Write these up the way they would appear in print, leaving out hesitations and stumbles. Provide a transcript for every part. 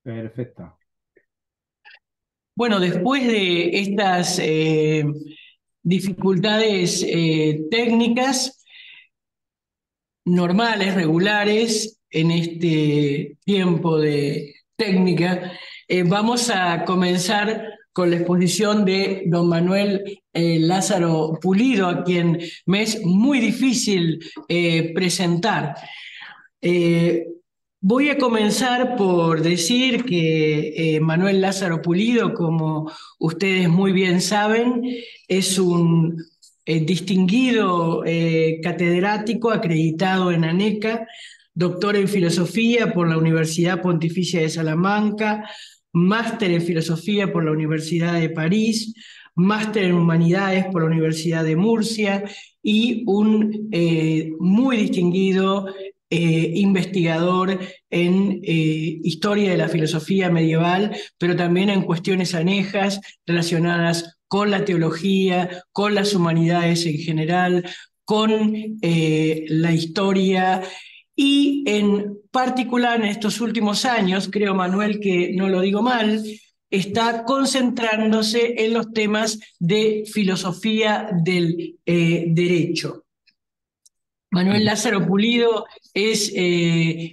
Perfecto. Bueno, después de estas dificultades técnicas normales, regulares, en este tiempo de técnica, vamos a comenzar con la exposición de don Manuel Lázaro Pulido, a quien me es muy difícil presentar. Eh, Voy a comenzar por decir que Manuel Lázaro Pulido, como ustedes muy bien saben, es un distinguido catedrático acreditado en ANECA, doctor en filosofía por la Universidad Pontificia de Salamanca, máster en filosofía por la Universidad de París, máster en humanidades por la Universidad de Murcia y un muy distinguido investigador en historia de la filosofía medieval, pero también en cuestiones anejas relacionadas con la teología, con las humanidades en general, con la historia y en particular en estos últimos años, creo Manuel que no lo digo mal, está concentrándose en los temas de filosofía del derecho. Manuel Lázaro Pulido es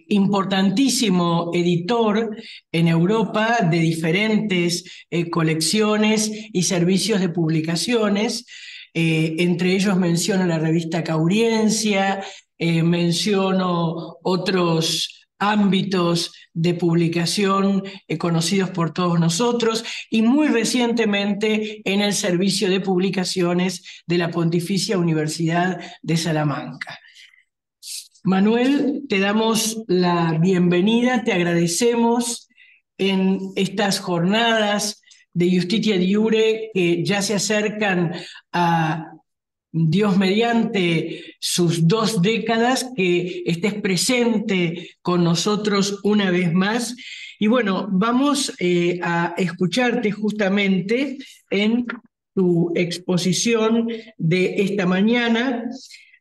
importantísimo editor en Europa de diferentes colecciones y servicios de publicaciones. Entre ellos menciono la revista Cauriencia, menciono otros ámbitos de publicación conocidos por todos nosotros y muy recientemente en el servicio de publicaciones de la Pontificia Universidad de Salamanca. Manuel, te damos la bienvenida, te agradecemos en estas jornadas de Justitia Diure que ya se acercan a Dios mediante sus 2 décadas, que estés presente con nosotros una vez más. Y bueno, vamos a escucharte justamente en tu exposición de esta mañana.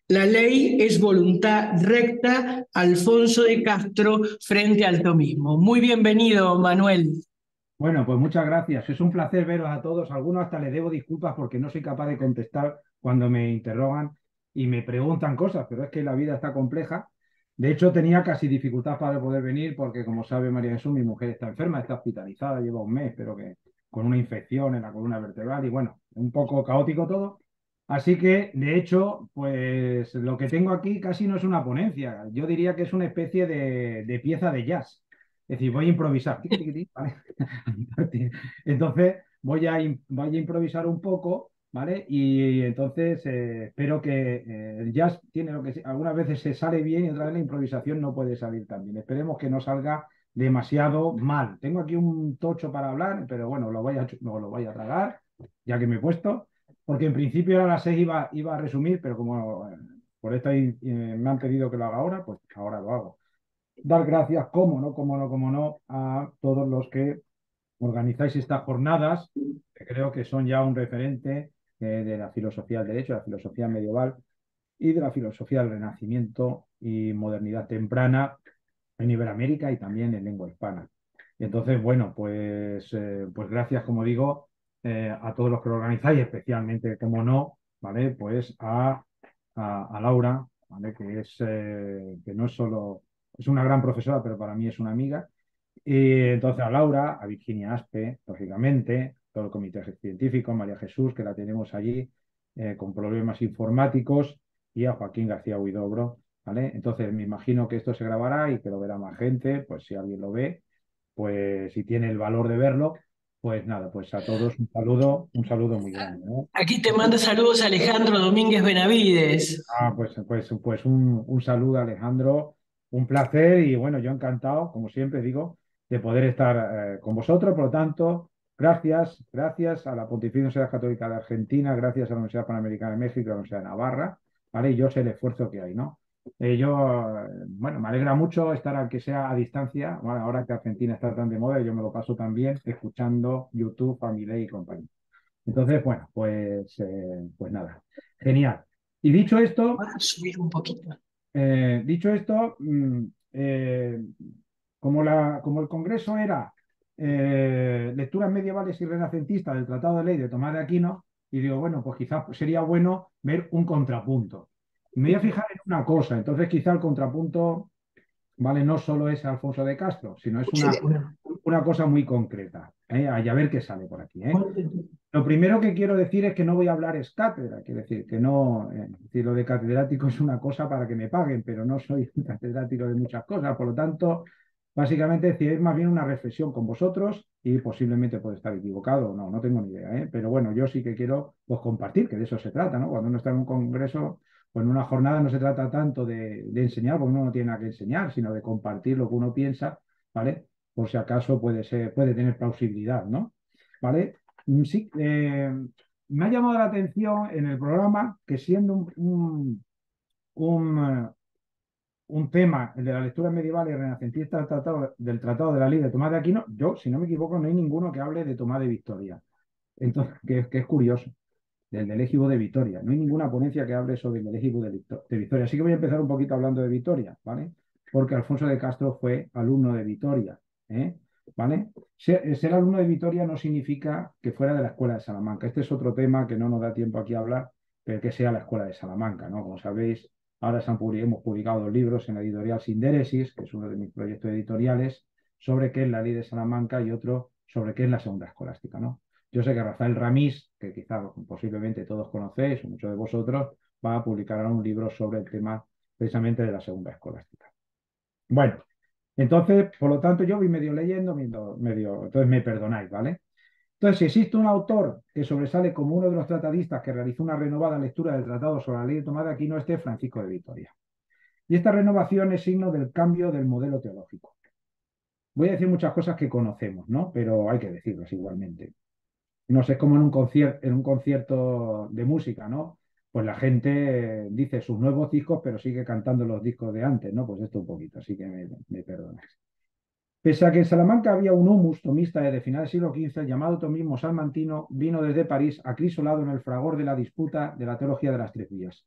La ley es voluntad recta, Alfonso de Castro frente al tomismo. Muy bienvenido, Manuel. Bueno, pues muchas gracias. Es un placer veros a todos. A algunos hasta les debo disculpas porque no soy capaz de contestar cuando me interrogan y me preguntan cosas, pero es que la vida está compleja. De hecho, tenía casi dificultad para poder venir porque, como sabe María Jesús, mi mujer está enferma, está hospitalizada, lleva un mes, pero que con una infección en la columna vertebral y bueno, un poco caótico todo. Así que, de hecho, pues lo que tengo aquí casi no es una ponencia. Yo diría que es una especie de pieza de jazz. Es decir, voy a improvisar. Tiqui, tiqui, tiqui, ¿vale? Entonces voy a improvisar un poco, ¿vale? Y entonces espero que el jazz tiene lo que algunas veces se sale bien y otras veces la improvisación no puede salir tan bien. Esperemos que no salga demasiado mal. Tengo aquí un tocho para hablar, pero bueno, lo voy a tragar, ya que me he puesto, porque en principio a las 6 iba a resumir, pero como por esto me han pedido que lo haga ahora, pues ahora lo hago. Dar gracias, cómo no, a todos los que organizáis estas jornadas, que creo que son ya un referente de la filosofía del derecho, de la filosofía medieval y de la filosofía del Renacimiento y modernidad temprana en Iberoamérica y también en lengua hispana. Entonces, bueno, pues gracias, como digo, a todos los que lo organizáis, especialmente, como no, ¿vale? Pues a Laura, ¿vale? Que no es solo, es una gran profesora, pero para mí es una amiga. Y entonces a Laura, a Virginia Aspe, lógicamente, todo el comité científico, María Jesús, que la tenemos allí con problemas informáticos, y a Joaquín García Huidobro, ¿vale? Entonces me imagino que esto se grabará y que lo verá más gente, pues si alguien lo ve, pues si tiene el valor de verlo, pues nada, pues a todos un saludo muy grande, ¿no? Aquí te manda saludos Alejandro Domínguez Benavides. Pues un saludo, Alejandro, un placer y bueno, yo encantado, como siempre digo, de poder estar con vosotros. Por lo tanto, gracias a la Pontificia Universidad Católica de Argentina, gracias a la Universidad Panamericana de México y a la Universidad de Navarra, ¿vale? Y yo sé el esfuerzo que hay, ¿no? Bueno, me alegra mucho estar aunque sea a distancia, bueno, ahora que Argentina está tan de moda, yo me lo paso también escuchando YouTube, Family y compañía. Entonces, bueno, pues nada, genial. Y Voy a subir un poquito. dicho esto, como el Congreso era lecturas medievales y renacentistas del Tratado de Ley de Tomás de Aquino y digo, bueno, pues quizás sería bueno ver un contrapunto. Me voy a fijar en una cosa, entonces quizá el contrapunto, ¿vale? No solo es Alfonso de Castro, sino es una cosa muy concreta. Y a ver qué sale por aquí. Lo primero que quiero decir es que no voy a hablar es cátedra, quiero decir que no, es decir, lo de catedrático es una cosa para que me paguen, pero no soy un catedrático de muchas cosas, por lo tanto, básicamente es más bien una reflexión con vosotros y posiblemente puede estar equivocado o no, no tengo ni idea, ¿eh? Pero bueno, yo sí que quiero pues compartir, que de eso se trata, ¿no? Cuando uno está en un congreso o en una jornada no se trata tanto de enseñar, porque uno no tiene nada que enseñar, sino de compartir lo que uno piensa, ¿vale? Por si acaso puede tener plausibilidad, ¿no? ¿Vale? Sí, me ha llamado la atención en el programa que siendo un, un tema, el de la lectura medieval y renacentista del Tratado de la Ley de Tomás de Aquino, yo, si no me equivoco, no hay ninguno que hable de Tomás de Victoria. Entonces, que es curioso, del Elégibo de Vitoria. No hay ninguna ponencia que hable sobre el Elégibo de Vitoria. Así que voy a empezar un poquito hablando de Vitoria, ¿vale? Porque Alfonso de Castro fue alumno de Vitoria, ¿eh? ¿Vale? Ser alumno de Vitoria no significa que fuera de la Escuela de Salamanca. Este es otro tema que no nos da tiempo aquí a hablar, pero que sea la Escuela de Salamanca, ¿no? Como sabéis, ahora hemos publicado 2 libros en la editorial Sindéresis, que es uno de mis proyectos editoriales, sobre qué es la ley de Salamanca y otro sobre qué es la segunda escolástica, ¿no? Yo sé que Rafael Ramís, que quizá posiblemente todos conocéis, o muchos de vosotros, va a publicar ahora un libro sobre el tema precisamente de la segunda escolástica. Bueno, entonces, por lo tanto, yo voy medio leyendo, entonces me perdonáis, ¿vale? Entonces, si existe un autor que sobresale como uno de los tratadistas que realizó una renovada lectura del Tratado sobre la Ley de Tomás de Aquino, este es Francisco de Vitoria. Y esta renovación es signo del cambio del modelo teológico. Voy a decir muchas cosas que conocemos, ¿no? Pero hay que decirlas igualmente. No sé, es como en un concierto de música, ¿no? Pues la gente dice sus nuevos discos, pero sigue cantando los discos de antes, ¿no? Pues esto un poquito, así que me perdonas. Pese a que en Salamanca había un humus tomista desde finales del siglo XV, el llamado tomismo salmantino vino desde París acrisolado en el fragor de la disputa de la teología de las tres vías.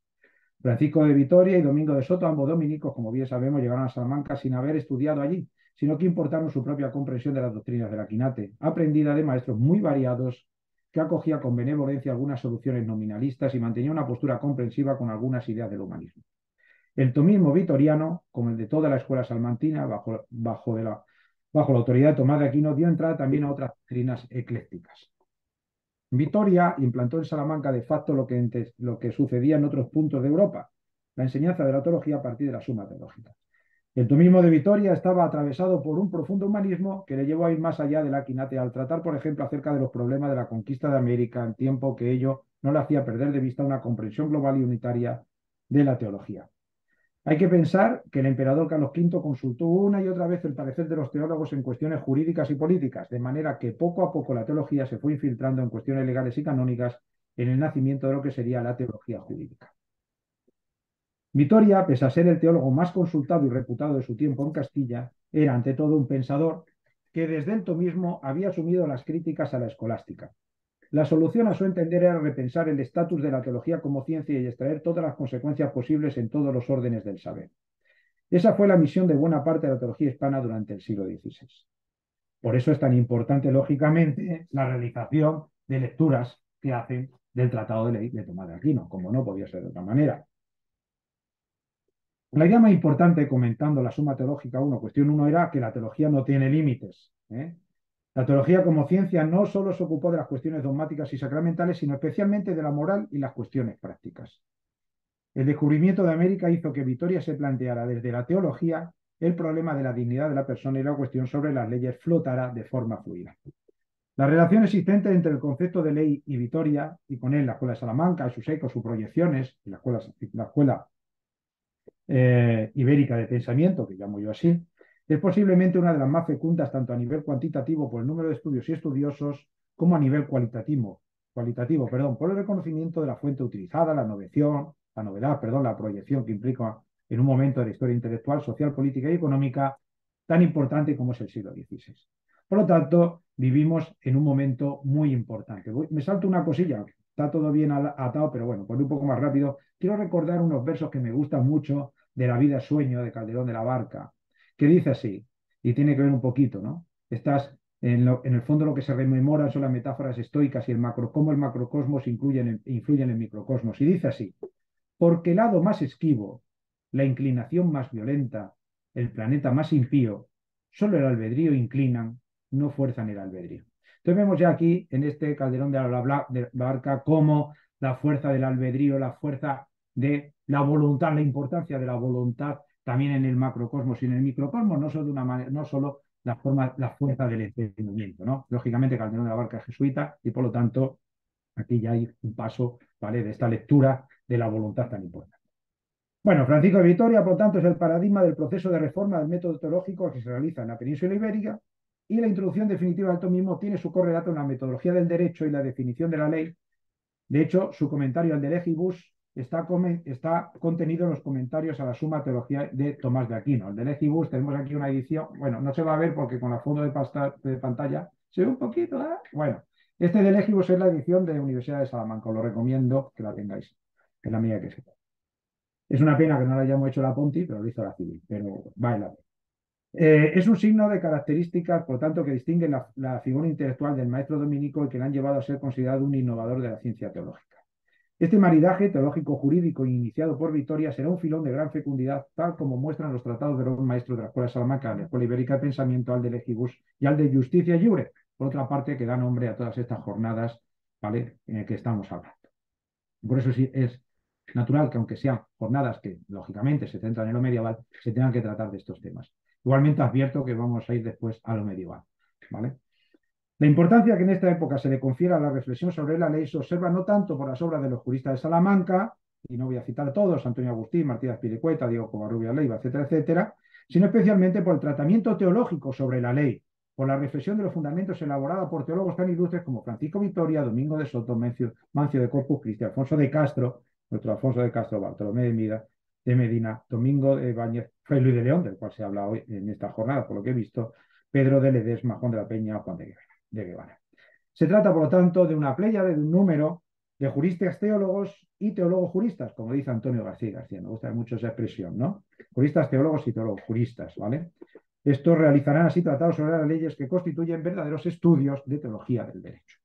Francisco de Vitoria y Domingo de Soto, ambos dominicos, como bien sabemos, llegaron a Salamanca sin haber estudiado allí, sino que importaron su propia comprensión de las doctrinas de la quinate, aprendida de maestros muy variados, que acogía con benevolencia algunas soluciones nominalistas y mantenía una postura comprensiva con algunas ideas del humanismo. El tomismo vitoriano, como el de toda la escuela salmantina, bajo la autoridad de Tomás de Aquino, dio entrada también a otras doctrinas eclécticas. Vitoria implantó en Salamanca de facto lo que sucedía en otros puntos de Europa, la enseñanza de la teología a partir de la suma teológica. El tomismo de Vitoria estaba atravesado por un profundo humanismo que le llevó a ir más allá de la quinate al tratar, por ejemplo, acerca de los problemas de la conquista de América, en tiempo que ello no le hacía perder de vista una comprensión global y unitaria de la teología. Hay que pensar que el emperador Carlos V consultó una y otra vez el parecer de los teólogos en cuestiones jurídicas y políticas, de manera que poco a poco la teología se fue infiltrando en cuestiones legales y canónicas en el nacimiento de lo que sería la teología jurídica. Vitoria, pese a ser el teólogo más consultado y reputado de su tiempo en Castilla, era ante todo un pensador que desde el tomismo había asumido las críticas a la escolástica. La solución, a su entender, era repensar el estatus de la teología como ciencia y extraer todas las consecuencias posibles en todos los órdenes del saber. Esa fue la misión de buena parte de la teología hispana durante el siglo XVI. Por eso es tan importante, lógicamente, la realización de lecturas que hacen del Tratado de Ley de Tomás de Aquino, como no podía ser de otra manera. La idea más importante, comentando la suma teológica 1, cuestión 1, era que la teología no tiene límites. La teología como ciencia no solo se ocupó de las cuestiones dogmáticas y sacramentales, sino especialmente de la moral y las cuestiones prácticas. El descubrimiento de América hizo que Vitoria se planteara desde la teología el problema de la dignidad de la persona y la cuestión sobre las leyes flotara de forma fluida. La relación existente entre el concepto de ley y Vitoria, y con él la Escuela de Salamanca, sus ecos, sus proyecciones, y la escuela ibérica de pensamiento, que llamo yo así, es posiblemente una de las más fecundas tanto a nivel cuantitativo por el número de estudios y estudiosos como a nivel cualitativo, por el reconocimiento de la fuente utilizada, la novedad, la proyección que implica en un momento de la historia intelectual, social, política y económica tan importante como es el siglo XVI. Por lo tanto, vivimos en un momento muy importante. Me salto una cosilla, está todo bien atado, pero bueno, por un poco más rápido. Quiero recordar unos versos que me gustan mucho de La vida sueño de Calderón de la Barca, que dice así, y tiene que ver un poquito, ¿no? Estas En el fondo lo que se rememoran son las metáforas estoicas y cómo el macrocosmos influyen en el microcosmos. Y dice así: porque el lado más esquivo, la inclinación más violenta, el planeta más impío, solo el albedrío inclinan, no fuerzan el albedrío. Entonces vemos ya aquí, en este calderón de la barca, cómo la fuerza del albedrío, la fuerza de la voluntad, la importancia de la voluntad también en el macrocosmos y en el microcosmos, no solo, de una manera, no solo la fuerza del entendimiento, ¿no? Lógicamente, Calderón de la Barca es jesuita y por lo tanto aquí ya hay un paso, ¿vale?, de esta lectura de la voluntad tan importante. Bueno, Francisco de Vitoria, por tanto, es el paradigma del proceso de reforma del método teológico que se realiza en la península ibérica, y la introducción definitiva del tomismo tiene su correlato en la metodología del derecho y la definición de la ley. De hecho, su comentario al De Legibus está contenido en los comentarios a la Suma Teología de Tomás de Aquino. El De Legibus, tenemos aquí una edición, bueno, no se va a ver porque con la fondo de pantalla se ve un poquito, ¿eh? Bueno, este De Legibus es la edición de Universidad de Salamanca, os lo recomiendo que la tengáis, en la medida que se pueda. Es una pena que no la hayamos hecho la Ponti, pero lo hizo la Civil, pero vale la pena. Es un signo de características, por tanto, que distinguen la figura intelectual del maestro dominico y que le han llevado a ser considerado un innovador de la ciencia teológica. Este maridaje teológico-jurídico iniciado por Vitoria será un filón de gran fecundidad, tal como muestran los tratados de los maestros de la Escuela de Salamanca, la Escuela Ibérica de Pensamiento, al de Legibus y al de Justicia Iure, por otra parte, que da nombre a todas estas jornadas, ¿vale?, en el que estamos hablando. Por eso sí es natural que, aunque sean jornadas que lógicamente se centran en lo medieval, se tengan que tratar de estos temas. Igualmente advierto que vamos a ir después a lo medieval, ¿vale? La importancia que en esta época se le confiere a la reflexión sobre la ley se observa no tanto por las obras de los juristas de Salamanca, y no voy a citar a todos, Antonio Agustín, Martínez Piricueta, Diego Covarrubias Leiva, etcétera, etcétera, sino especialmente por el tratamiento teológico sobre la ley, por la reflexión de los fundamentos elaborada por teólogos tan ilustres como Francisco Vitoria, Domingo de Soto, Mancio de Corpus Christi, Alfonso de Castro, nuestro Alfonso de Castro, Bartolomé de Medina, Domingo de Báñez, Fray Luis de León, del cual se habla hoy en esta jornada, por lo que he visto, Pedro de Ledesma, Juan de la Peña, Juan de Guevara. Se trata, por lo tanto, de una pléyade, de un número de juristas teólogos y teólogos juristas, como dice Antonio García García. Me gusta mucho esa expresión, ¿no? Juristas teólogos y teólogos juristas, ¿vale? Estos realizarán así tratados sobre las leyes que constituyen verdaderos estudios de teología del derecho.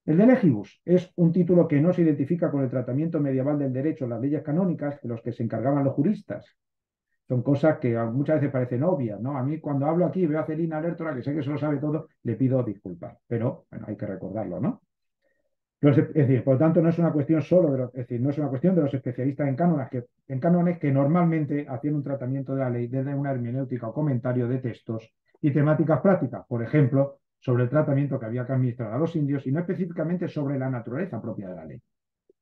El de Legibus es un título que no se identifica con el tratamiento medieval del derecho, las leyes canónicas, de los que se encargaban los juristas. Son cosas que muchas veces parecen obvias, ¿no? A mí cuando hablo aquí veo a Celina Lertora, que sé que se lo sabe todo, le pido disculpas, pero bueno, hay que recordarlo, ¿no? Es decir, por lo tanto, no es una cuestión solo es decir, no es una cuestión de los especialistas en cánones que normalmente hacían un tratamiento de la ley desde una hermenéutica o comentario de textos y temáticas prácticas, por ejemplo, sobre el tratamiento que había que administrar a los indios y no específicamente sobre la naturaleza propia de la ley,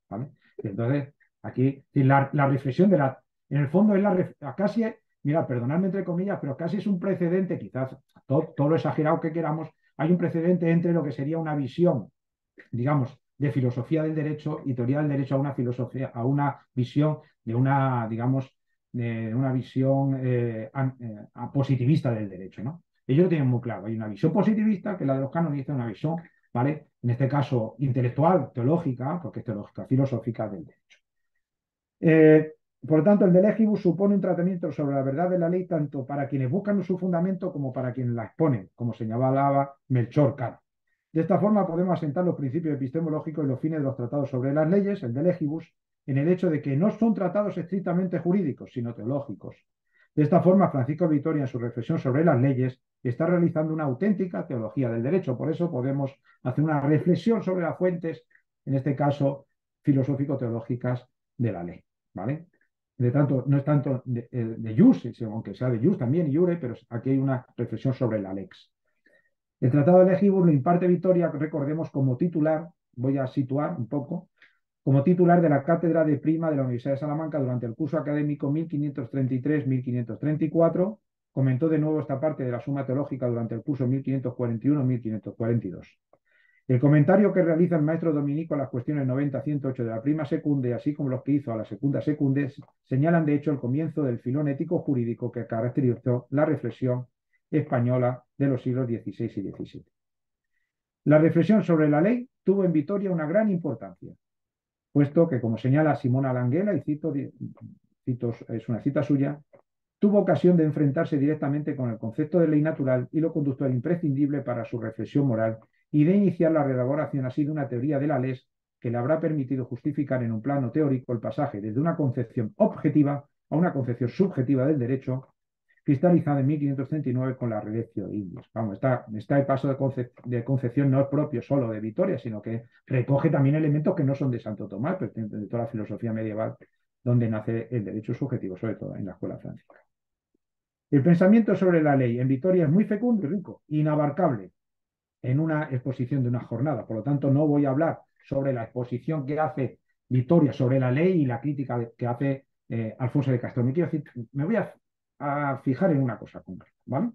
¿vale? Y entonces, aquí la reflexión en el fondo es casi, mira, perdonadme entre comillas, pero casi es un precedente, quizás todo lo exagerado que queramos, hay un precedente entre lo que sería una visión, digamos, de filosofía del derecho y teoría del derecho a una visión de una, digamos, de una visión positivista del derecho, ¿no? Ellos lo tienen muy claro. Hay una visión positivista, que es la de los canonistas, una visión, ¿vale?, en este caso intelectual, teológica, porque es teológica, filosófica del derecho. Por lo tanto, el de Legibus supone un tratamiento sobre la verdad de la ley tanto para quienes buscan su fundamento como para quienes la exponen, como señalaba Melchor Caro. De esta forma podemos asentar los principios epistemológicos y los fines de los tratados sobre las leyes, el de Legibus, en el hecho de que no son tratados estrictamente jurídicos, sino teológicos. De esta forma, Francisco Vitoria, en su reflexión sobre las leyes, está realizando una auténtica teología del derecho. Por eso podemos hacer una reflexión sobre las fuentes, en este caso, filosófico-teológicas de la ley, ¿vale? De tanto, no es tanto de jus, aunque sea de jus también, iure, pero aquí hay una reflexión sobre la lex. El Tratado de Legibus lo imparte Vitoria, recordemos, como titular, voy a situar un poco, como titular de la Cátedra de Prima de la Universidad de Salamanca durante el curso académico 1533-1534. Comentó de nuevo esta parte de la Suma Teológica durante el curso 1541-1542. El comentario que realiza el maestro dominico a las cuestiones 90-108 de la Prima Secunde, así como los que hizo a la Segunda Secunde, señalan de hecho el comienzo del filón ético-jurídico que caracterizó la reflexión española de los siglos XVI y XVII. La reflexión sobre la ley tuvo en Vitoria una gran importancia, puesto que, como señala Simona Languela, y cito, es una cita suya, tuvo ocasión de enfrentarse directamente con el concepto de ley natural y lo conducto al imprescindible para su reflexión moral y de iniciar la reelaboración así de una teoría de la ley que le habrá permitido justificar en un plano teórico el pasaje desde una concepción objetiva a una concepción subjetiva del derecho, cristalizada en 1539 con la Relectio de Indios. Vamos, el paso de concepción no es propio solo de Vitoria, sino que recoge también elementos que no son de Santo Tomás, pero de toda la filosofía medieval, donde nace el derecho subjetivo, sobre todo en la escuela francesa. El pensamiento sobre la ley en Vitoria es muy fecundo y rico, inabarcable en una exposición de una jornada. Por lo tanto, no voy a hablar sobre la exposición que hace Vitoria sobre la ley y la crítica que hace Alfonso de Castro. Me voy a fijar en una cosa concreta, ¿vale?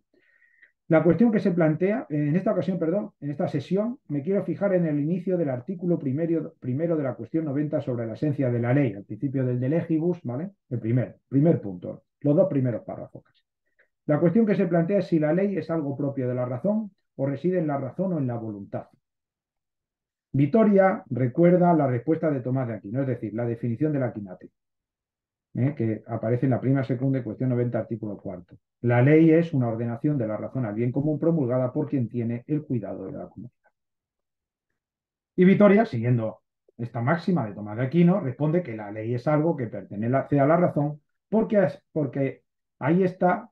La cuestión que se plantea, en esta ocasión, perdón, en esta sesión, me quiero fijar en el inicio del artículo primero de la cuestión 90 sobre la esencia de la ley, al principio del de legibus, ¿vale? El primer punto, los dos primeros párrafos. La cuestión que se plantea es si la ley es algo propio de la razón o reside en la razón o en la voluntad. Vitoria recuerda la respuesta de Tomás de Aquino, es decir, la definición de la quinate, que aparece en la prima segunda cuestión 90, artículo 4. La ley es una ordenación de la razón al bien común promulgada por quien tiene el cuidado de la comunidad. Y Vitoria, siguiendo esta máxima de Tomás de Aquino, responde que la ley es algo que pertenece a la razón porque ahí está,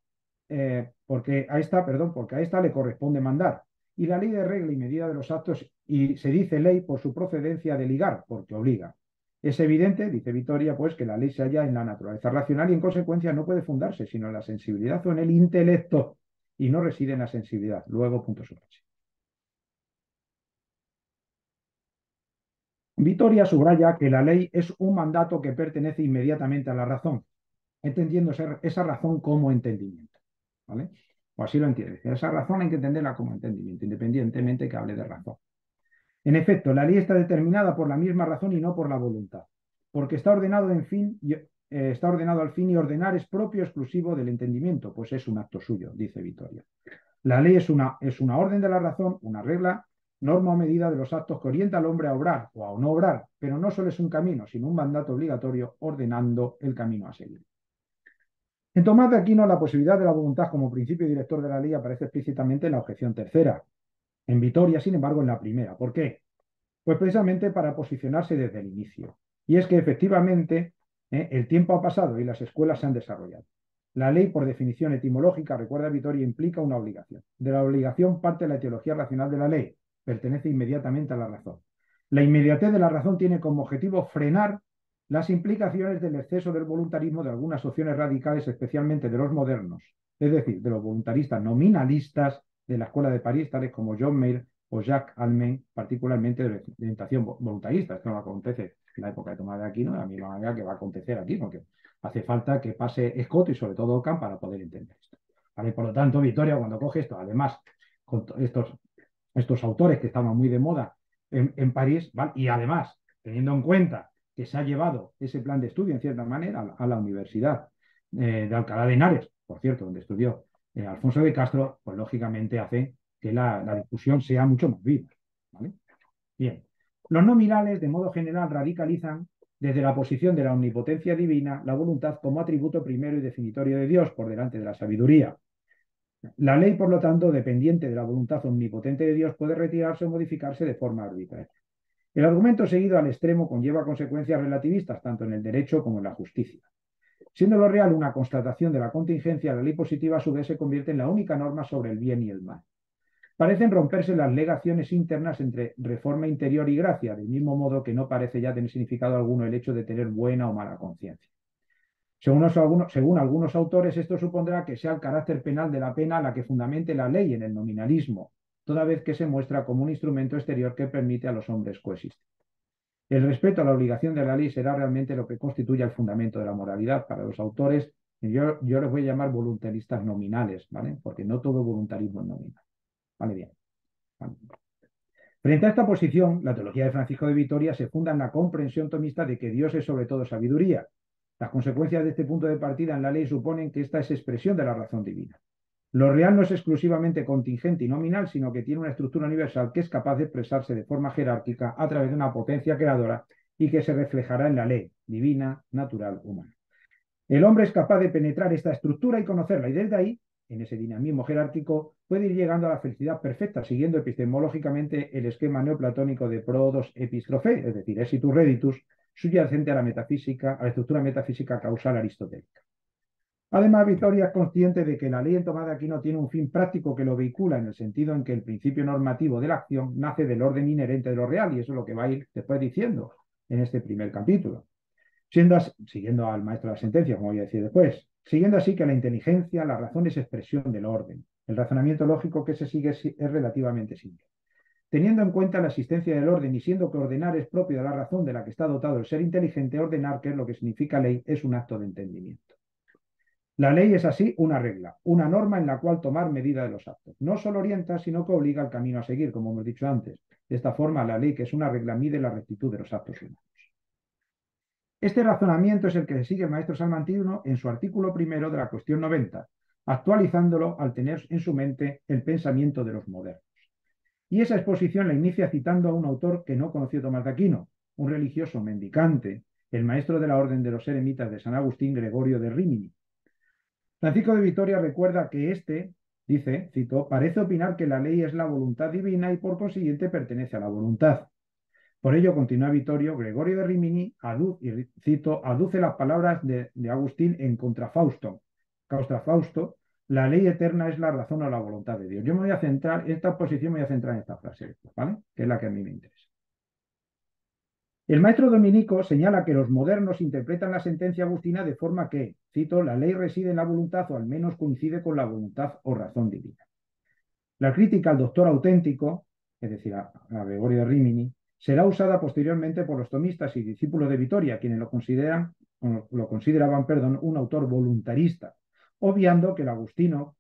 porque a esta le corresponde mandar. Y la ley de regla y medida de los actos, y se dice ley por su procedencia de ligar, porque obliga. Es evidente, dice Vitoria, pues que la ley se halla en la naturaleza racional y en consecuencia no puede fundarse sino en la sensibilidad o en el intelecto y no reside en la sensibilidad. Luego, punto supresivo. Vitoria subraya que la ley es un mandato que pertenece inmediatamente a la razón, entendiendo esa razón como entendimiento, ¿vale? O así lo entiende. Esa razón hay que entenderla como entendimiento, independientemente que hable de razón. En efecto, la ley está determinada por la misma razón y no por la voluntad, porque está ordenado al fin y ordenar es propio exclusivo del entendimiento, pues es un acto suyo, dice Vitoria. La ley es una orden de la razón, una regla, norma o medida de los actos que orienta al hombre a obrar o a no obrar, pero no solo es un camino, sino un mandato obligatorio ordenando el camino a seguir. En Tomás de Aquino, la posibilidad de la voluntad como principio director de la ley aparece explícitamente en la objeción tercera. En Vitoria, sin embargo, en la primera. ¿Por qué? Pues precisamente para posicionarse desde el inicio. Y es que efectivamente el tiempo ha pasado y las escuelas se han desarrollado. La ley, por definición etimológica, recuerda Vitoria, implica una obligación. De la obligación parte la etiología racional de la ley. Pertenece inmediatamente a la razón. La inmediatez de la razón tiene como objetivo frenar las implicaciones del exceso del voluntarismo de algunas opciones radicales, especialmente de los modernos, es decir, de los voluntaristas nominalistas de la Escuela de París, tales como John Mayer o Jacques Almen, particularmente de orientación voluntarista. Esto no acontece en la época de Tomás de Aquino, de la misma manera que va a acontecer aquí, porque hace falta que pase Scott y sobre todo Ockham para poder entender esto. ¿Vale? Por lo tanto, Vitoria, cuando coge esto, además, con estos autores que estaban muy de moda en París, ¿vale? Y además, teniendo en cuenta que se ha llevado ese plan de estudio, en cierta manera, a la Universidad de Alcalá de Henares, por cierto, donde estudió Alfonso de Castro, pues lógicamente hace que la discusión sea mucho más viva, ¿vale? Bien, los nominales, de modo general, radicalizan desde la posición de la omnipotencia divina la voluntad como atributo primero y definitorio de Dios por delante de la sabiduría. La ley, por lo tanto, dependiente de la voluntad omnipotente de Dios, puede retirarse o modificarse de forma arbitraria. El argumento seguido al extremo conlleva consecuencias relativistas tanto en el derecho como en la justicia. Siendo lo real una constatación de la contingencia, la ley positiva a su vez se convierte en la única norma sobre el bien y el mal. Parecen romperse las legaciones internas entre reforma interior y gracia, del mismo modo que no parece ya tener significado alguno el hecho de tener buena o mala conciencia. Según algunos autores, esto supondrá que sea el carácter penal de la pena la que fundamente la ley en el nominalismo, toda vez que se muestra como un instrumento exterior que permite a los hombres coexistir. El respeto a la obligación de la ley será realmente lo que constituye el fundamento de la moralidad. Para los autores, yo les voy a llamar voluntaristas nominales, ¿vale? Porque no todo voluntarismo es nominal. Vale, bien. Vale. Frente a esta posición, la teología de Francisco de Vitoria se funda en la comprensión tomista de que Dios es sobre todo sabiduría. Las consecuencias de este punto de partida en la ley suponen que esta es expresión de la razón divina. Lo real no es exclusivamente contingente y nominal, sino que tiene una estructura universal que es capaz de expresarse de forma jerárquica a través de una potencia creadora y que se reflejará en la ley divina, natural, humana. El hombre es capaz de penetrar esta estructura y conocerla, y desde ahí, en ese dinamismo jerárquico, puede ir llegando a la felicidad perfecta, siguiendo epistemológicamente el esquema neoplatónico de Prodos Epistrophe, es decir, exitus reditus, subyacente a la metafísica, a la estructura metafísica causal aristotélica. Además, Vitoria es consciente de que la ley en Tomás de Aquino tiene un fin práctico que lo vehicula en el sentido en que el principio normativo de la acción nace del orden inherente de lo real, y eso es lo que va a ir después diciendo en este primer capítulo. Siguiendo al maestro de la sentencia, como voy a decir después, siguiendo así que la inteligencia, la razón es expresión del orden. El razonamiento lógico que se sigue es relativamente simple. Teniendo en cuenta la existencia del orden y siendo que ordenar es propio de la razón de la que está dotado el ser inteligente, ordenar, que es lo que significa ley, es un acto de entendimiento. La ley es así una regla, una norma en la cual tomar medida de los actos. No solo orienta, sino que obliga al camino a seguir, como hemos dicho antes. De esta forma, la ley, que es una regla, mide la rectitud de los actos humanos. Este razonamiento es el que sigue el maestro salmantino en su artículo primero de la cuestión 90, actualizándolo al tener en su mente el pensamiento de los modernos. Y esa exposición la inicia citando a un autor que no conoció Tomás de Aquino, un religioso mendicante, el maestro de la orden de los eremitas de San Agustín, Gregorio de Rímini. Francisco de Vitoria recuerda que dice, cito, parece opinar que la ley es la voluntad divina y por consiguiente pertenece a la voluntad. Por ello, continúa Vittorio, Gregorio de Rimini, cito, aduce las palabras de Agustín en Contrafausto. Fausto, la ley eterna es la razón o la voluntad de Dios. Yo me voy a centrar, en esta posición me voy a centrar en esta frase, ¿vale? Que es la que a mí me interesa. El maestro dominico señala que los modernos interpretan la sentencia agustina de forma que, cito, la ley reside en la voluntad o al menos coincide con la voluntad o razón divina. La crítica al doctor auténtico, es decir, a Gregorio de Rímini, será usada posteriormente por los tomistas y discípulos de Vitoria, quienes lo consideraban, un autor voluntarista, obviando que el agustino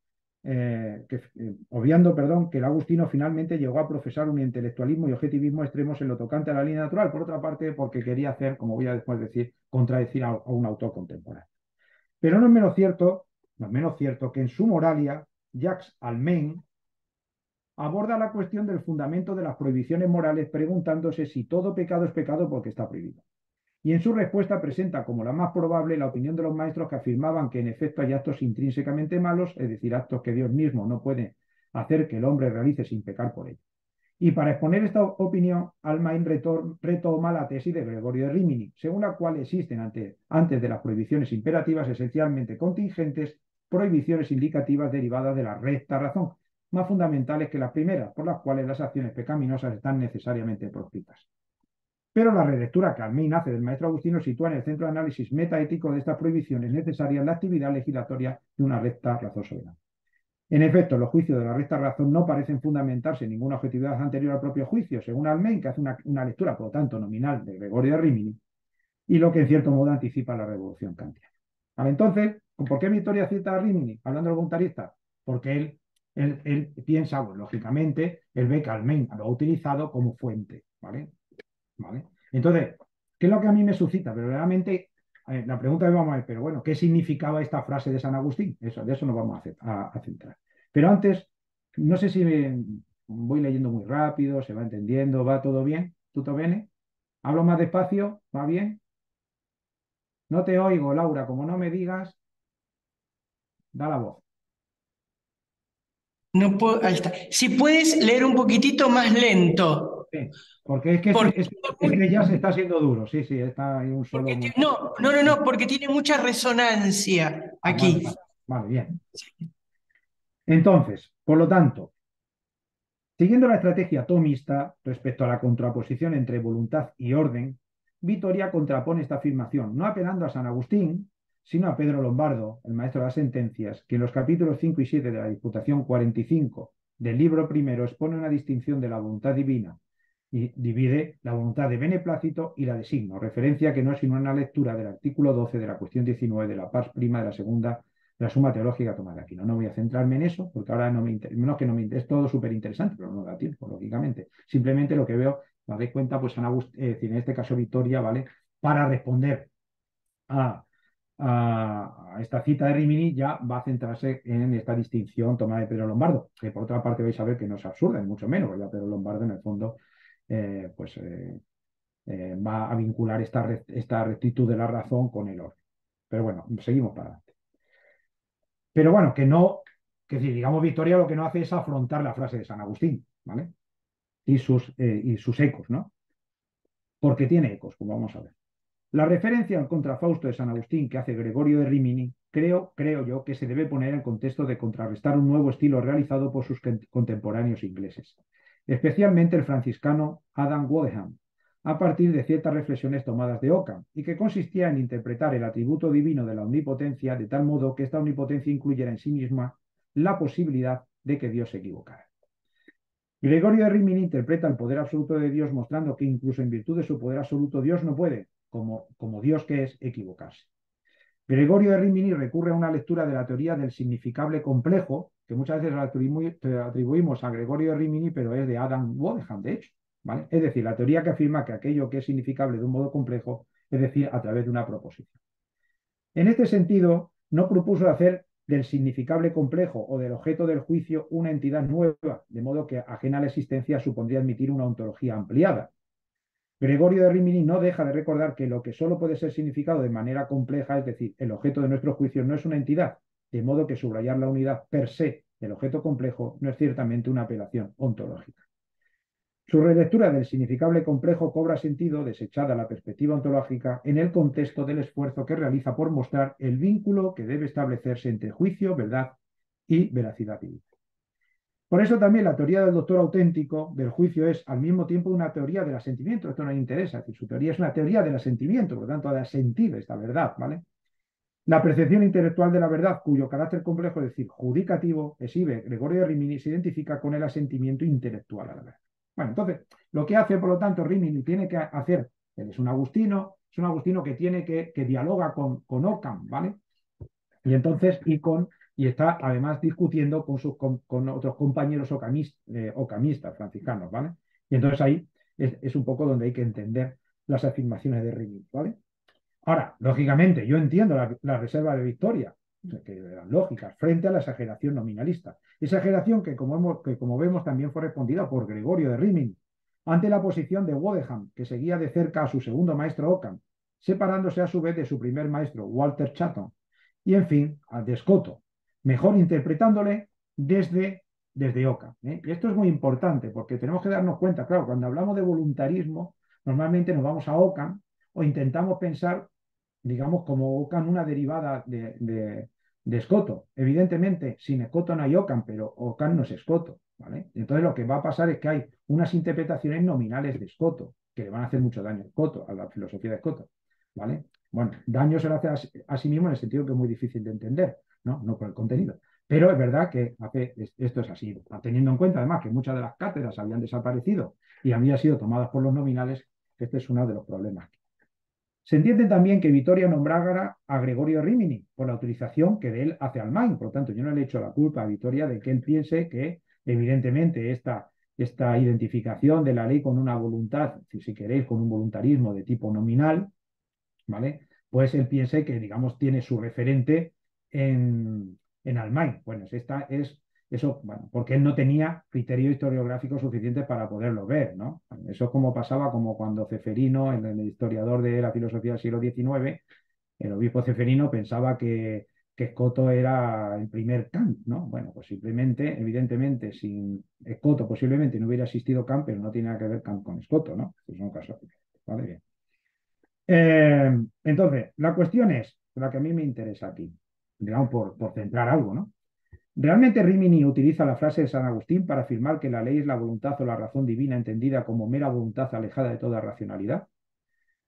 finalmente llegó a profesar un intelectualismo y objetivismo extremos en lo tocante a la línea natural, por otra parte, porque quería hacer, como voy a después decir, contradecir a un autor contemporáneo. Pero no es menos cierto que en su Moralia, Jacques Almain aborda la cuestión del fundamento de las prohibiciones morales, preguntándose si todo pecado es pecado porque está prohibido. Y en su respuesta presenta como la más probable la opinión de los maestros que afirmaban que en efecto hay actos intrínsecamente malos, es decir, actos que Dios mismo no puede hacer que el hombre realice sin pecar por ello. Y para exponer esta opinión, Almain retoma la tesis de Gregorio de Rímini, según la cual existen antes de las prohibiciones imperativas esencialmente contingentes, prohibiciones indicativas derivadas de la recta razón, más fundamentales que las primeras, por las cuales las acciones pecaminosas están necesariamente proscritas. Pero la relectura que Almain hace del maestro agustino sitúa en el centro de análisis metaético de estas prohibiciones necesarias la actividad legislatoria de una recta razón soberana. En efecto, los juicios de la recta razón no parecen fundamentarse en ninguna objetividad anterior al propio juicio, según Almain, que hace una lectura, por lo tanto, nominal de Gregorio de Rímini, y lo que en cierto modo anticipa la revolución kantiana. Vale, entonces, ¿por qué Vittoria cita a Rímini hablando del voluntarista? Porque él piensa, bueno, lógicamente, él ve que Almain lo ha utilizado como fuente, ¿vale? ¿Vale? Entonces, ¿qué es lo que a mí me suscita? Pero realmente, la pregunta que vamos a ver, pero bueno, ¿qué significaba esta frase de San Agustín? De eso nos vamos a centrar. Pero antes, no sé si voy leyendo muy rápido, se va entendiendo, ¿va todo bien? ¿Tutto bene? ¿Hablo más despacio? ¿Va bien? No te oigo, Laura, como no me digas, da la voz. No puedo, ahí está. Si puedes leer un poquitito más lento. Sí, porque es que Porque, este ya se está haciendo duro, sí, está ahí un solo muy... no, porque tiene mucha resonancia Ah, vale, aquí. vale, bien. Entonces, por lo tanto, siguiendo la estrategia tomista respecto a la contraposición entre voluntad y orden, Vitoria contrapone esta afirmación, no apelando a San Agustín, sino a Pedro Lombardo, el maestro de las sentencias, que en los capítulos 5 y 7 de la Disputación 45 del libro primero expone una distinción de la voluntad divina y divide la voluntad de beneplácito y la de signo, referencia que no es sino una lectura del artículo 12 de la cuestión 19 de la pars prima de la segunda de la Suma Teológica Tomás de Aquino. No voy a centrarme en eso, porque ahora no me interesa, menos que no me interesa, es todo súper interesante, pero no da tiempo, lógicamente. Simplemente lo que veo, me dais cuenta, pues en este caso Vitoria, ¿vale? Para responder a esta cita de Rimini, ya va a centrarse en esta distinción tomada de Pedro Lombardo, que por otra parte vais a ver que no es absurda, ni mucho menos, porque Pedro Lombardo en el fondo va a vincular esta rectitud de la razón con el orden. Pero bueno, seguimos para adelante. Pero bueno, que no, que si digamos Victoria lo que no hace es afrontar la frase de San Agustín, ¿vale? Y sus ecos, ¿no? Porque tiene ecos, como vamos a ver. La referencia al contrafausto de San Agustín que hace Gregorio de Rimini, creo yo que se debe poner en contexto de contrarrestar un nuevo estilo realizado por sus contemporáneos ingleses, especialmente el franciscano Adam Wadeham, a partir de ciertas reflexiones tomadas de Occam, y que consistía en interpretar el atributo divino de la omnipotencia de tal modo que esta omnipotencia incluyera en sí misma la posibilidad de que Dios se equivocara. Gregorio de Rimini interpreta el poder absoluto de Dios mostrando que incluso en virtud de su poder absoluto Dios no puede, como Dios que es, equivocarse. Gregorio de Rimini recurre a una lectura de la teoría del significable complejo, que muchas veces la atribuimos a Gregorio de Rimini, pero es de Adam Wadeham, de hecho. ¿Vale? Es decir, la teoría que afirma que aquello que es significable de un modo complejo, es decir, a través de una proposición. En este sentido, no propuso hacer del significable complejo o del objeto del juicio una entidad nueva, de modo que ajena a la existencia supondría admitir una ontología ampliada. Gregorio de Rimini no deja de recordar que lo que solo puede ser significado de manera compleja, es decir, el objeto de nuestro juicio no es una entidad, de modo que subrayar la unidad per se del objeto complejo no es ciertamente una apelación ontológica. Su relectura del significable complejo cobra sentido, desechada la perspectiva ontológica, en el contexto del esfuerzo que realiza por mostrar el vínculo que debe establecerse entre juicio, verdad y veracidad divina. Por eso también la teoría del doctor auténtico del juicio es al mismo tiempo una teoría del asentimiento. Esto no le interesa, es decir, su teoría es una teoría del asentimiento, por lo tanto, de asentir esta verdad, ¿vale? La percepción intelectual de la verdad, cuyo carácter complejo, es decir, judicativo, exhibe Gregorio de Rimini, se identifica con el asentimiento intelectual a la verdad. Bueno, entonces, lo que hace, por lo tanto, Rimini tiene que hacer, él es un agustino que tiene que dialoga con Occam, ¿vale? Y entonces, y está además discutiendo con otros compañeros ocamistas franciscanos, ¿vale? Y entonces ahí es un poco donde hay que entender las afirmaciones de Rimini, ¿vale? Ahora, lógicamente, yo entiendo la reserva de Victoria, que eran lógicas, frente a la exageración nominalista. Exageración que como vemos, también fue respondida por Gregorio de Rimini, ante la posición de Wadeham, que seguía de cerca a su segundo maestro Occam, separándose a su vez de su primer maestro, Walter Chatham, y en fin, de Scotto, mejor interpretándole desde Occam. ¿Eh? Y esto es muy importante, porque tenemos que darnos cuenta, claro, cuando hablamos de voluntarismo, normalmente nos vamos a Occam o intentamos pensar, digamos, como Occam una derivada de Scotto. Evidentemente, sin Scotto no hay Occam, pero Occam no es Scotto, ¿vale? Entonces lo que va a pasar es que hay unas interpretaciones nominales de Scotto, que le van a hacer mucho daño a Scotto, a la filosofía de Scotto, ¿vale? Bueno, daño se lo hace a sí mismo en el sentido que es muy difícil de entender, ¿no? No por el contenido. Pero es verdad que esto es así, teniendo en cuenta además que muchas de las cátedras habían desaparecido y habían sido tomadas por los nominales, este es uno de los problemas. Se entiende también que Vittoria nombrara a Gregorio Rimini por la utilización que de él hace al Main. Por lo tanto, yo no le he hecho la culpa a Vittoria de que él piense que, evidentemente, esta identificación de la ley con una voluntad, si queréis, con un voluntarismo de tipo nominal, ¿vale? Pues él piense que, digamos, tiene su referente en Almain. Bueno, esta es eso, bueno, porque él no tenía criterio historiográfico suficiente para poderlo ver, ¿no? Eso es como pasaba como cuando Ceferino, el historiador de la filosofía del siglo XIX, el obispo Ceferino pensaba que Escoto era el primer Kant, ¿no? Bueno, pues simplemente, evidentemente, sin Escoto posiblemente no hubiera existido Kant, pero no tiene nada que ver Kant con Escoto, ¿no? Es un caso. Vale, bien. Entonces, la cuestión es, la que a mí me interesa aquí, digamos, por centrar algo, ¿no? ¿Realmente Rimini utiliza la frase de San Agustín para afirmar que la ley es la voluntad o la razón divina entendida como mera voluntad alejada de toda racionalidad?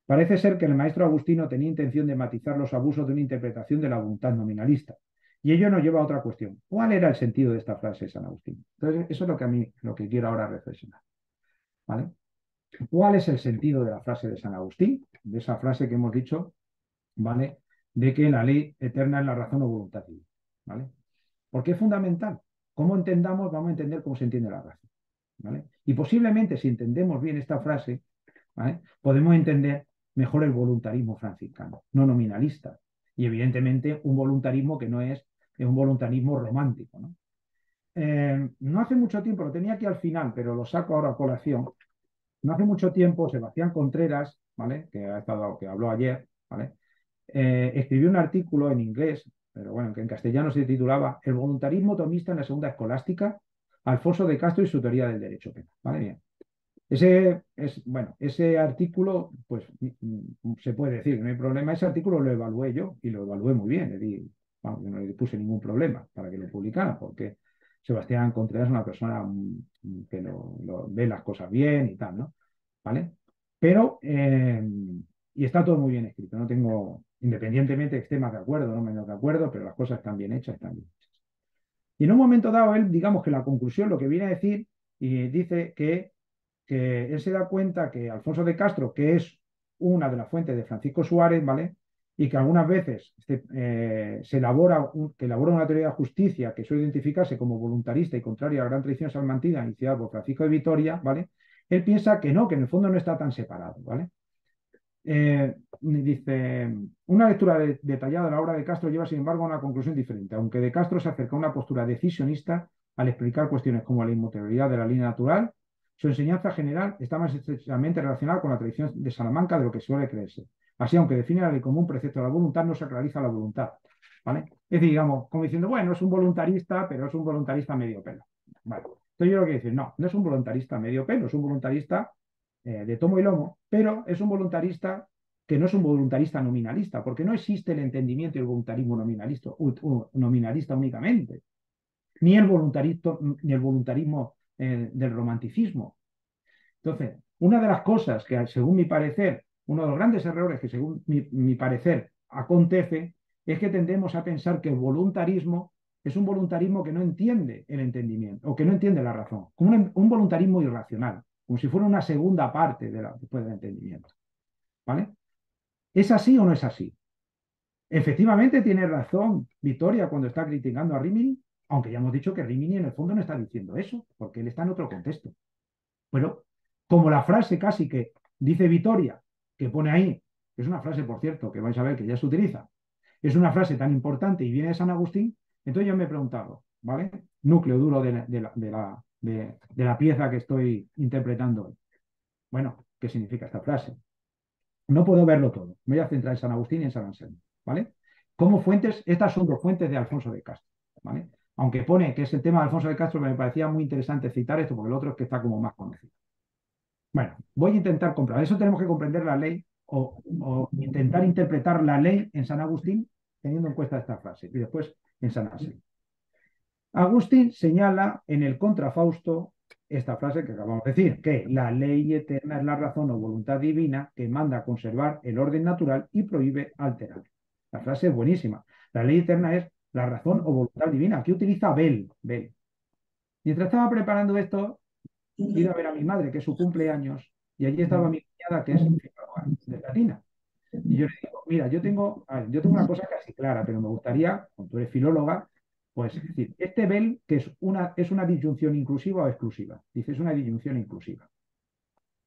Parece ser que el maestro Agustino tenía intención de matizar los abusos de una interpretación de la voluntad nominalista. Y ello nos lleva a otra cuestión. ¿Cuál era el sentido de esta frase de San Agustín? Entonces, eso es lo que quiero ahora reflexionar. ¿Vale? ¿Cuál es el sentido de la frase de San Agustín? De esa frase que hemos dicho, ¿vale? De que la ley eterna es la razón o voluntad divina, ¿vale? Porque es fundamental. ¿Cómo entendamos? Vamos a entender cómo se entiende la razón, ¿vale? Y posiblemente, si entendemos bien esta frase, ¿vale? Podemos entender mejor el voluntarismo franciscano, no nominalista. Y evidentemente un voluntarismo que no es un voluntarismo romántico, ¿no? No hace mucho tiempo, lo tenía aquí al final, pero lo saco ahora a colación. No hace mucho tiempo, Sebastián Contreras, ¿vale? Que habló ayer, ¿vale? escribió un artículo en inglés, pero bueno, que en castellano se titulaba El voluntarismo tomista en la segunda escolástica, Alfonso de Castro y su teoría del derecho penal. ¿Vale? Bien. Bueno, ese artículo, pues se puede decir que no hay problema. Ese artículo lo evalué yo y lo evalué muy bien. Vamos, yo no le puse ningún problema para que lo publicara, porque Sebastián Contreras es una persona que ve las cosas bien y tal, ¿no? ¿Vale? Pero, y está todo muy bien escrito. No tengo, independientemente de que esté más de acuerdo, no menos de acuerdo, pero las cosas están bien hechas, están bien hechas. Y en un momento dado, él, digamos que la conclusión, lo que viene a decir, y dice que él se da cuenta que Alfonso de Castro, que es una de las fuentes de Francisco Suárez, ¿vale? Y que algunas veces que elabora una teoría de justicia que suele identificarse como voluntarista y contraria a la gran tradición salmantina iniciada por Francisco de Vitoria, ¿vale? Él piensa que no, que en el fondo no está tan separado, ¿vale? Dice, una lectura detallada de la obra de Castro lleva, sin embargo, a una conclusión diferente, aunque de Castro se acerca a una postura decisionista al explicar cuestiones como la inmutabilidad de la línea natural, su enseñanza general está más estrechamente relacionada con la tradición de Salamanca de lo que suele creerse. Así, aunque define la ley como un precepto de la voluntad, no sacraliza la voluntad. ¿Vale? Es decir, digamos, como diciendo, bueno, es un voluntarista, pero es un voluntarista medio pelo. Vale. Entonces yo lo que decir, no, no es un voluntarista medio pelo, es un voluntarista de tomo y lomo, pero es un voluntarista que no es un voluntarista nominalista, porque no existe el entendimiento y el voluntarismo nominalista únicamente, ni el voluntarismo del romanticismo. Entonces, una de las cosas que, según mi parecer, uno de los grandes errores que, según mi parecer, acontece, es que tendemos a pensar que el voluntarismo es un voluntarismo que no entiende el entendimiento o que no entiende la razón, como un voluntarismo irracional, como si fuera una segunda parte después del entendimiento. ¿Vale? ¿Es así o no es así? Efectivamente tiene razón Vitoria cuando está criticando a Rimini, aunque ya hemos dicho que Rimini en el fondo no está diciendo eso, porque él está en otro contexto. Pero como la frase casi que dice Vitoria, que pone ahí, que es una frase, por cierto, que vais a ver que ya se utiliza, es una frase tan importante y viene de San Agustín, entonces yo me he preguntado, ¿vale? Núcleo duro de la pieza que estoy interpretando hoy. Bueno, ¿qué significa esta frase? No puedo verlo todo. Me voy a centrar en San Agustín y en San Anselmo, ¿vale? Como fuentes, estas son dos fuentes de Alfonso de Castro, ¿vale? Aunque pone que es el tema de Alfonso de Castro, me parecía muy interesante citar esto, porque el otro es que está como más conocido. Bueno, voy a intentar comprobar. Eso tenemos que comprender la ley o intentar interpretar la ley en San Agustín teniendo en cuenta esta frase y después en San Anselmo. Agustín señala en el Contrafausto esta frase que acabamos de decir, que la ley eterna es la razón o voluntad divina que manda a conservar el orden natural y prohíbe alterar. La frase es buenísima. La ley eterna es la razón o voluntad divina. Aquí utiliza Bel. Mientras estaba preparando esto, he ido a ver a mi madre, que es su cumpleaños, y allí estaba mi cuñada, que es filóloga de Latina. Y yo le digo, mira, yo tengo una cosa casi clara, pero me gustaría, como tú eres filóloga, pues decir, este Bel, que es una disyunción inclusiva o exclusiva. Dice, es una disyunción inclusiva.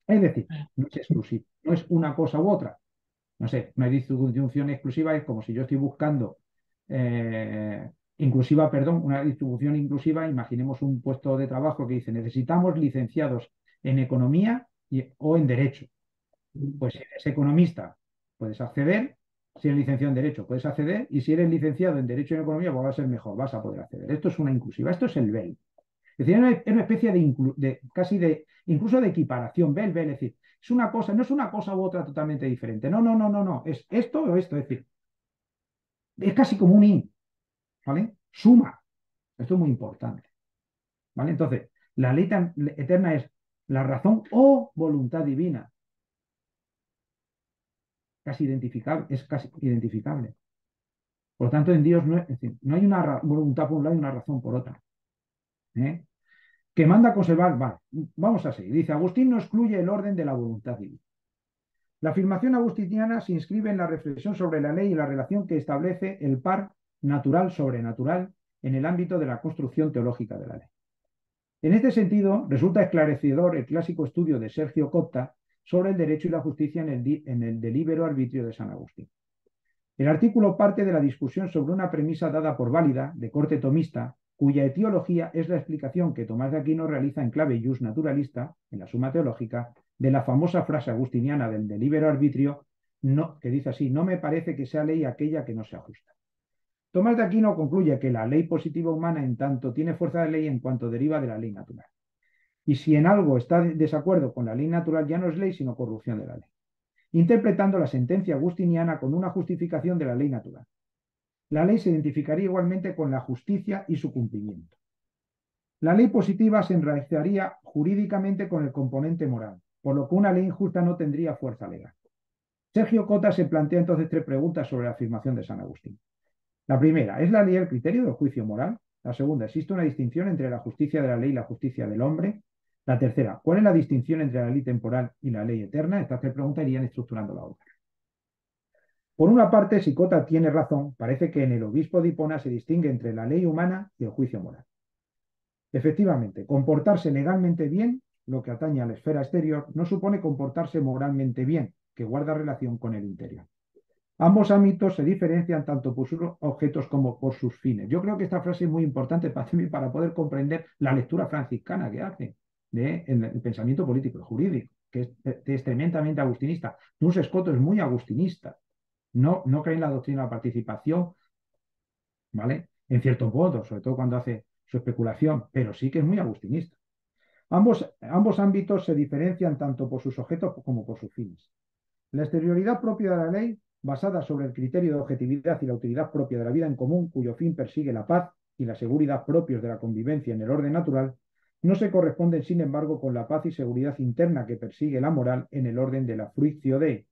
Es decir, no es exclusiva, no es una cosa u otra. No sé, una disyunción exclusiva es como si yo estoy buscando una distribución inclusiva, imaginemos un puesto de trabajo que dice, necesitamos licenciados en economía o en derecho. Pues si eres economista, puedes acceder. Si eres licenciado en Derecho, puedes acceder. Y si eres licenciado en Derecho y en Economía, pues va a ser mejor, vas a poder acceder. Esto es una inclusiva, esto es el BEL. Es decir, es una especie incluso de equiparación, BEL. Es decir, es una cosa, no es una cosa u otra totalmente diferente. No. Es esto o esto. Es decir, es casi como un IN, ¿vale? Suma. Esto es muy importante, ¿vale? Entonces, la ley eterna es la razón o voluntad divina. Es casi identificable. Por lo tanto, en Dios no, decir, no hay una voluntad por un lado y una razón por otra. ¿Eh? Que manda a conservar, vale, vamos a seguir. Dice, Agustín no excluye el orden de la voluntad divina. La afirmación agustiniana se inscribe en la reflexión sobre la ley y la relación que establece el par natural-sobrenatural en el ámbito de la construcción teológica de la ley. En este sentido, resulta esclarecedor el clásico estudio de Sergio Cotta sobre el derecho y la justicia en el delibero arbitrio de San Agustín. El artículo parte de la discusión sobre una premisa dada por válida, de corte tomista, cuya etiología es la explicación que Tomás de Aquino realiza en clave ius naturalista, en la Suma Teológica, de la famosa frase agustiniana del delibero arbitrio, no, que dice así, no me parece que sea ley aquella que no sea justa. Tomás de Aquino concluye que la ley positiva humana en tanto tiene fuerza de ley en cuanto deriva de la ley natural. Y si en algo está de desacuerdo con la ley natural, ya no es ley, sino corrupción de la ley, interpretando la sentencia agustiniana con una justificación de la ley natural. La ley se identificaría igualmente con la justicia y su cumplimiento. La ley positiva se enraizaría jurídicamente con el componente moral, por lo que una ley injusta no tendría fuerza legal. Sergio Cota se plantea entonces tres preguntas sobre la afirmación de San Agustín. La primera, ¿es la ley el criterio del juicio moral? La segunda, ¿existe una distinción entre la justicia de la ley y la justicia del hombre? La tercera, ¿cuál es la distinción entre la ley temporal y la ley eterna? Estas tres preguntas irían estructurando la obra. Por una parte, si Cota tiene razón, parece que en el obispo de Hipona se distingue entre la ley humana y el juicio moral. Efectivamente, comportarse legalmente bien, lo que atañe a la esfera exterior, no supone comportarse moralmente bien, que guarda relación con el interior. Ambos ámbitos se diferencian tanto por sus objetos como por sus fines. Yo creo que esta frase es muy importante para mí para poder comprender la lectura franciscana que hace del pensamiento político y jurídico, que es tremendamente agustinista. Duns Scoto es muy agustinista. No cree en la doctrina de la participación, ¿vale? En cierto modo, sobre todo cuando hace su especulación, pero sí que es muy agustinista. Ambos ámbitos se diferencian tanto por sus objetos como por sus fines. La exterioridad propia de la ley, basada sobre el criterio de objetividad y la utilidad propia de la vida en común, cuyo fin persigue la paz y la seguridad propios de la convivencia en el orden natural, no se corresponden, sin embargo, con la paz y seguridad interna que persigue la moral en el orden de la fruitio Dei,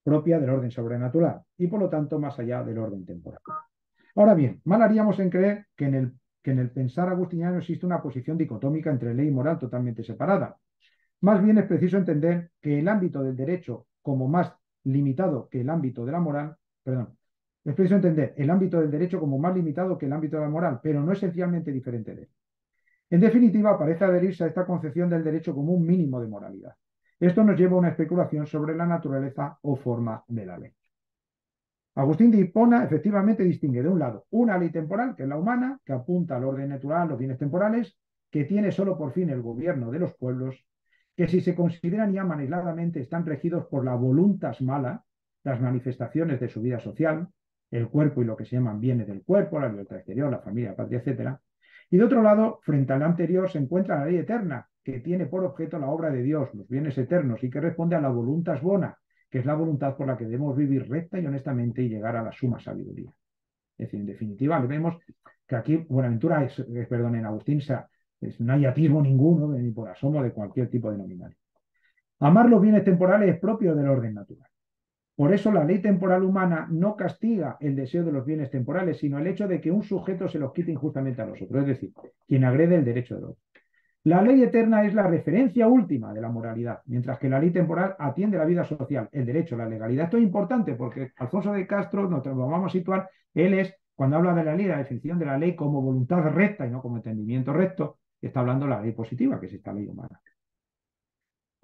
propia del orden sobrenatural, y por lo tanto más allá del orden temporal. Ahora bien, mal haríamos en creer que en el pensar agustiniano existe una posición dicotómica entre ley y moral totalmente separada. Más bien es preciso entender que el ámbito del derecho como más limitado que el ámbito de la moral, perdón, es preciso entender el ámbito del derecho como más limitado que el ámbito de la moral, pero no esencialmente diferente de él. En definitiva, parece adherirse a esta concepción del derecho como un mínimo de moralidad. Esto nos lleva a una especulación sobre la naturaleza o forma de la ley. Agustín de Hipona efectivamente distingue de un lado una ley temporal, que es la humana, que apunta al orden natural, los bienes temporales, que tiene solo por fin el gobierno de los pueblos, que si se consideran ya aisladamente están regidos por la voluntas mala, las manifestaciones de su vida social, el cuerpo y lo que se llaman bienes del cuerpo, la libertad exterior, la familia, la patria, etc. Y de otro lado, frente al anterior, se encuentra la ley eterna, que tiene por objeto la obra de Dios, los bienes eternos, y que responde a la voluntas bona, que es la voluntad por la que debemos vivir recta y honestamente y llegar a la suma sabiduría. Es decir, en definitiva, le vemos que aquí Buenaventura, perdón, en Agustín, no hay atismo ninguno ni por asomo de cualquier tipo de nominal. Amar los bienes temporales es propio del orden natural. Por eso la ley temporal humana no castiga el deseo de los bienes temporales, sino el hecho de que un sujeto se los quite injustamente a los otros, es decir, quien agrede el derecho de otro. La ley eterna es la referencia última de la moralidad, mientras que la ley temporal atiende la vida social, el derecho, la legalidad. Esto es importante porque Alfonso de Castro, nos lo vamos a situar, él es, cuando habla de la ley, la definición de la ley como voluntad recta y no como entendimiento recto, está hablando de la ley positiva, que es esta ley humana.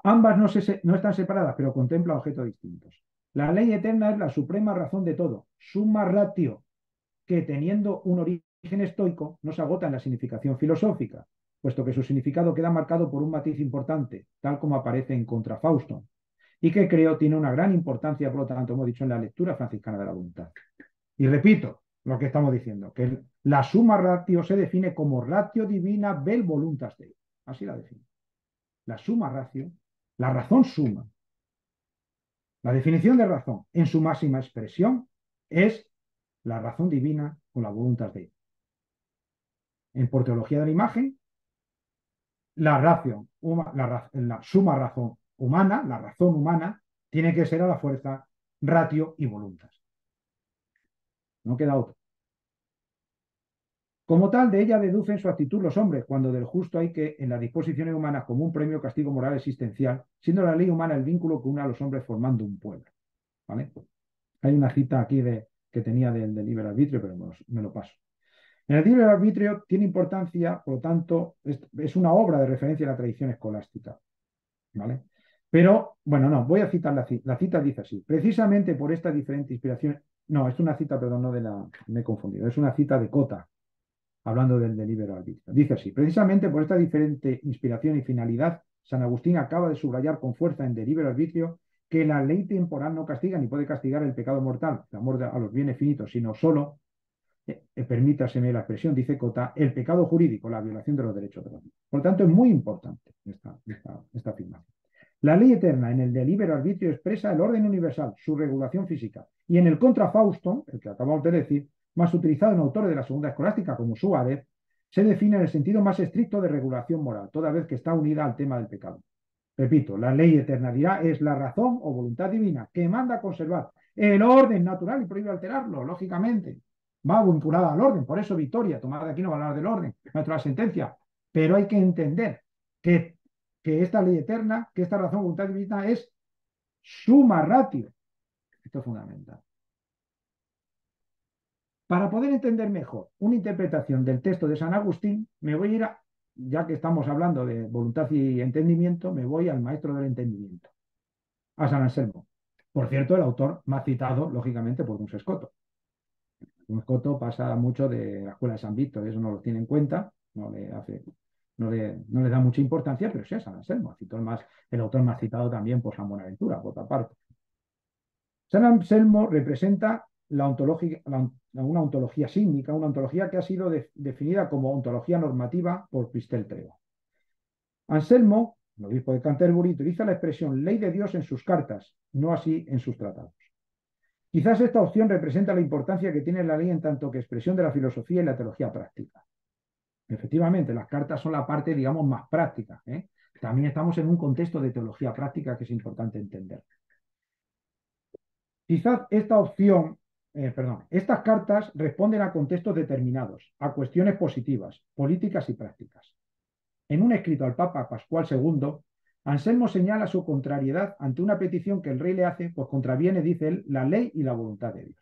Ambas no están separadas, pero contemplan objetos distintos. La ley eterna es la suprema razón de todo, summa ratio, que teniendo un origen estoico no se agota en la significación filosófica, puesto que su significado queda marcado por un matiz importante, tal como aparece en Contra Faustum, y que creo tiene una gran importancia, por lo tanto, hemos dicho en la lectura franciscana de la voluntad. Y repito lo que estamos diciendo, que la summa ratio se define como ratio divina vel voluntas Dei. Así la define. La summa ratio, la razón suma. La definición de razón en su máxima expresión es la razón divina con la voluntad Dei. Por teología de la imagen, la suma razón humana, la razón humana, tiene que ser a la fuerza ratio y voluntas. No queda otro. Como tal, de ella deducen su actitud los hombres, cuando del justo hay que, en las disposiciones humanas, como un premio castigo moral existencial, siendo la ley humana el vínculo que une a los hombres formando un pueblo. ¿Vale? Hay una cita aquí que tenía del libre arbitrio, pero me lo paso. En el libre arbitrio tiene importancia, por lo tanto, es una obra de referencia a la tradición escolástica. ¿Vale? Pero, bueno, no, voy a citar la cita dice así, precisamente por esta diferente inspiración, no, es una cita, perdón, no de la, me he confundido, es una cita de Cota, hablando del libre arbitrio. Dice así, precisamente por esta diferente inspiración y finalidad, San Agustín acaba de subrayar con fuerza en De libre arbitrio que la ley temporal no castiga ni puede castigar el pecado mortal, el amor a los bienes finitos, sino solo, permítaseme la expresión, dice Cota, el pecado jurídico, la violación de los derechos de los demás. Por lo tanto, es muy importante esta afirmación. La ley eterna en el de libre arbitrio expresa el orden universal, su regulación física. Y en el contra Fauston, el que acabamos de decir, más utilizado en autores de la segunda escolástica como Suárez, se define en el sentido más estricto de regulación moral, toda vez que está unida al tema del pecado. Repito, la ley eterna dirá es la razón o voluntad divina que manda conservar el orden natural y prohíbe alterarlo, lógicamente. Va vinculada al orden, por eso Victoria, tomada de aquí no va a hablar del orden, nuestra sentencia. Pero hay que entender que esta ley eterna, que esta razón, voluntad divina es summa ratio. Esto es fundamental. Para poder entender mejor una interpretación del texto de San Agustín, me voy a ir a, ya que estamos hablando de voluntad y entendimiento, me voy al maestro del entendimiento, a San Anselmo. Por cierto, el autor más citado, lógicamente, por Duns Scoto. Duns Scoto pasa mucho de la escuela de San Víctor, eso no lo tiene en cuenta, no le da mucha importancia, pero sí a San Anselmo, el autor más citado también por San Buenaventura, por otra parte. San Anselmo representa una ontología sísmica, una ontología que ha sido definida como ontología normativa por Pistel Trego. Anselmo, el obispo de Canterbury, utiliza la expresión ley de Dios en sus cartas, no así en sus tratados. Quizás esta opción representa la importancia que tiene la ley en tanto que expresión de la filosofía y la teología práctica. Efectivamente, las cartas son la parte, digamos, más práctica. También estamos en un contexto de teología práctica que es importante entender. Quizás estas cartas responden a contextos determinados, a cuestiones positivas, políticas y prácticas. En un escrito al Papa Pascual II, Anselmo señala su contrariedad ante una petición que el rey le hace, pues contraviene, dice él, la ley y la voluntad de Dios.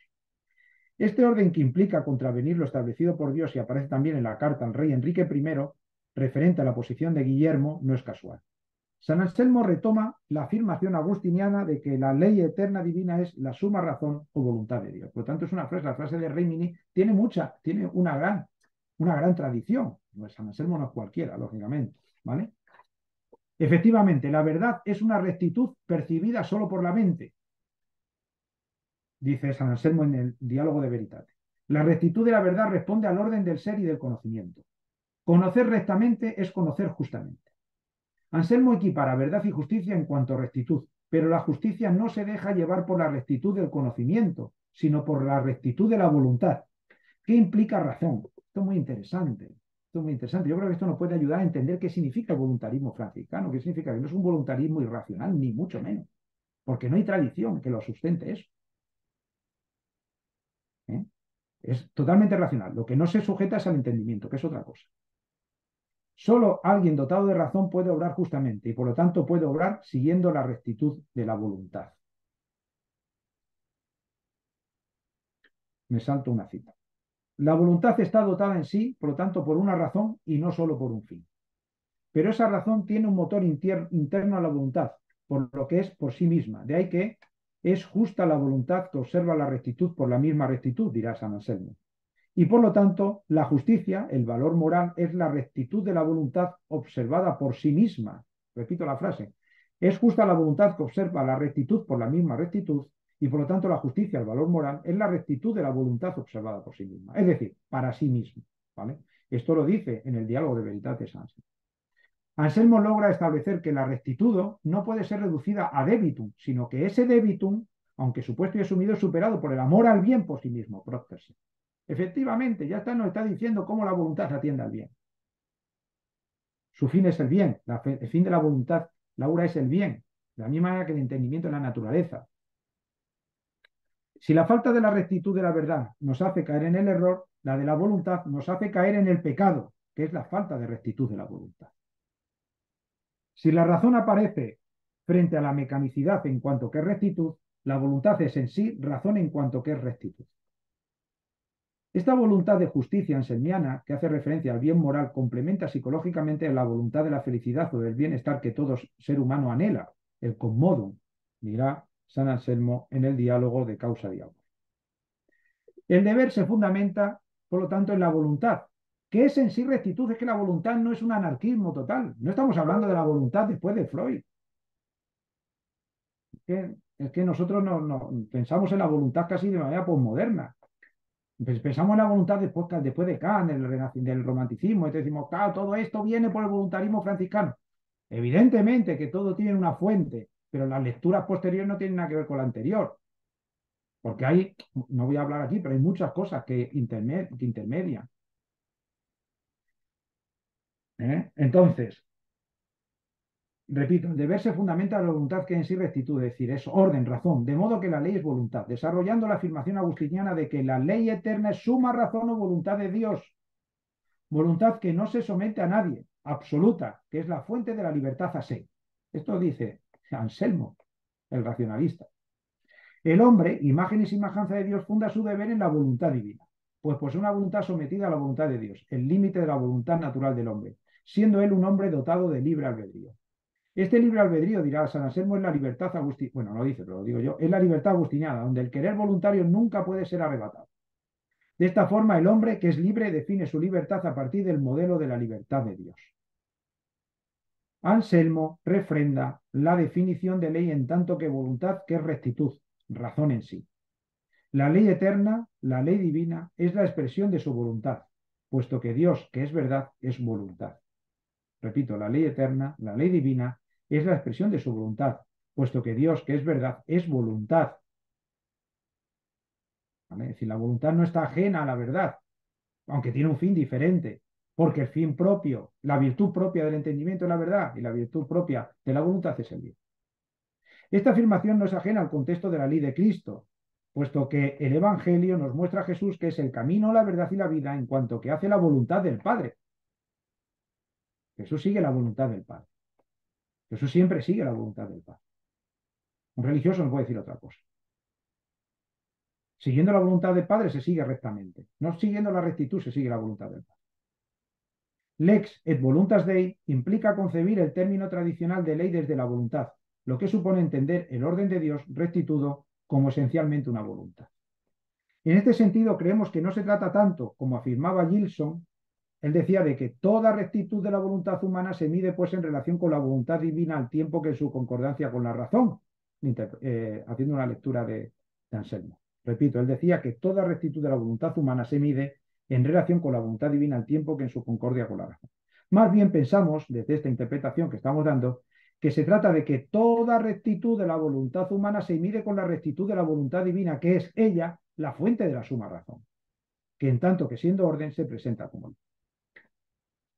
Este orden que implica contravenir lo establecido por Dios y aparece también en la carta al rey Enrique I, referente a la posición de Guillermo, no es casual. San Anselmo retoma la afirmación agustiniana de que la ley eterna divina es la suma razón o voluntad de Dios. Por lo tanto, es una frase, la frase de Rimini tiene una gran tradición. San Anselmo no es cualquiera, lógicamente, ¿vale? Efectivamente, la verdad es una rectitud percibida solo por la mente, dice San Anselmo en el Diálogo de Veritate. La rectitud de la verdad responde al orden del ser y del conocimiento. Conocer rectamente es conocer justamente. Anselmo equipara verdad y justicia en cuanto a rectitud, pero la justicia no se deja llevar por la rectitud del conocimiento, sino por la rectitud de la voluntad. ¿Qué implica razón? Esto es muy interesante. Esto es muy interesante. Yo creo que esto nos puede ayudar a entender qué significa el voluntarismo franciscano, qué significa que no es un voluntarismo irracional, ni mucho menos, porque no hay tradición que lo sustente eso. Es totalmente racional. Lo que no se sujeta es al entendimiento, que es otra cosa. Solo alguien dotado de razón puede obrar justamente y por lo tanto puede obrar siguiendo la rectitud de la voluntad. Me salto una cita. La voluntad está dotada en sí, por lo tanto, por una razón y no solo por un fin. Pero esa razón tiene un motor interno a la voluntad, por lo que es por sí misma. De ahí que es justa la voluntad que observa la rectitud por la misma rectitud, dirá San Anselmo. Y por lo tanto, la justicia, el valor moral, es la rectitud de la voluntad observada por sí misma. Repito la frase. Es justa la voluntad que observa la rectitud por la misma rectitud, y por lo tanto la justicia, el valor moral, es la rectitud de la voluntad observada por sí misma. Es decir, para sí mismo. ¿Vale? Esto lo dice en el Diálogo de Veritates Anselmo. Anselmo logra establecer que la rectitud no puede ser reducida a debitum, sino que ese debitum, aunque supuesto y asumido, es superado por el amor al bien por sí mismo, prócterse. Efectivamente, ya nos está diciendo cómo la voluntad atiende al bien. Su fin es el bien, el fin de la voluntad, Laura, es el bien, de la misma manera que el entendimiento es la naturaleza. Si la falta de la rectitud de la verdad nos hace caer en el error, la de la voluntad nos hace caer en el pecado, que es la falta de rectitud de la voluntad. Si la razón aparece frente a la mecanicidad en cuanto que es rectitud, la voluntad es en sí razón en cuanto que es rectitud. Esta voluntad de justicia anselmiana, que hace referencia al bien moral, complementa psicológicamente la voluntad de la felicidad o del bienestar que todo ser humano anhela, el commodum, dirá San Anselmo en el Diálogo de Causa Diablo. El deber se fundamenta, por lo tanto, en la voluntad, que es en sí rectitud. Es que la voluntad no es un anarquismo total. No estamos hablando de la voluntad después de Freud. es que nosotros pensamos en la voluntad casi de manera posmoderna. Pensamos en la voluntad después de Kant, del romanticismo, y decimos, claro, todo esto viene por el voluntarismo franciscano. Evidentemente que todo tiene una fuente, pero las lecturas posteriores no tienen nada que ver con la anterior. Porque no voy a hablar aquí, pero hay muchas cosas que intermedian. Entonces, repito, el deber se fundamenta en la voluntad que en sí rectitud, es decir, es orden, razón, de modo que la ley es voluntad, desarrollando la afirmación agustiniana de que la ley eterna es suma razón o voluntad de Dios, voluntad que no se somete a nadie, absoluta, que es la fuente de la libertad a se. Esto dice Anselmo, el racionalista. El hombre, imagen y semejanza de Dios, funda su deber en la voluntad divina, pues posee una voluntad sometida a la voluntad de Dios, el límite de la voluntad natural del hombre, siendo él un hombre dotado de libre albedrío. Este libre albedrío, dirá San Anselmo, es la libertad agustiniana. Bueno, no lo dice, pero lo digo yo. Es la libertad agustiniana, donde el querer voluntario nunca puede ser arrebatado. De esta forma, el hombre que es libre define su libertad a partir del modelo de la libertad de Dios. Anselmo refrenda la definición de ley en tanto que voluntad, que es rectitud, razón en sí. La ley eterna, la ley divina, es la expresión de su voluntad, puesto que Dios, que es verdad, es voluntad. Repito, la ley eterna, la ley divina, es la expresión de su voluntad, puesto que Dios, que es verdad, es voluntad. ¿Vale? Es decir, la voluntad no está ajena a la verdad, aunque tiene un fin diferente, porque el fin propio, la virtud propia del entendimiento es la verdad y la virtud propia de la voluntad es el bien. Esta afirmación no es ajena al contexto de la ley de Cristo, puesto que el Evangelio nos muestra a Jesús que es el camino, la verdad y la vida en cuanto que hace la voluntad del Padre. Jesús sigue la voluntad del Padre. Jesús siempre sigue la voluntad del Padre. Un religioso no puede decir otra cosa. Siguiendo la voluntad del Padre se sigue rectamente. No siguiendo la rectitud se sigue la voluntad del Padre. Lex et voluntas Dei implica concebir el término tradicional de ley desde la voluntad, lo que supone entender el orden de Dios restituido como esencialmente una voluntad. En este sentido, creemos que no se trata tanto, como afirmaba Gilson, él decía de que toda rectitud de la voluntad humana se mide pues en relación con la voluntad divina al tiempo que en su concordancia con la razón, haciendo una lectura de Anselmo. Repito, él decía que toda rectitud de la voluntad humana se mide en relación con la voluntad divina al tiempo que en su concordia con la razón. Más bien pensamos, desde esta interpretación que estamos dando, que se trata de que toda rectitud de la voluntad humana se mide con la rectitud de la voluntad divina, que es ella la fuente de la suma razón, que en tanto que siendo orden se presenta como ley.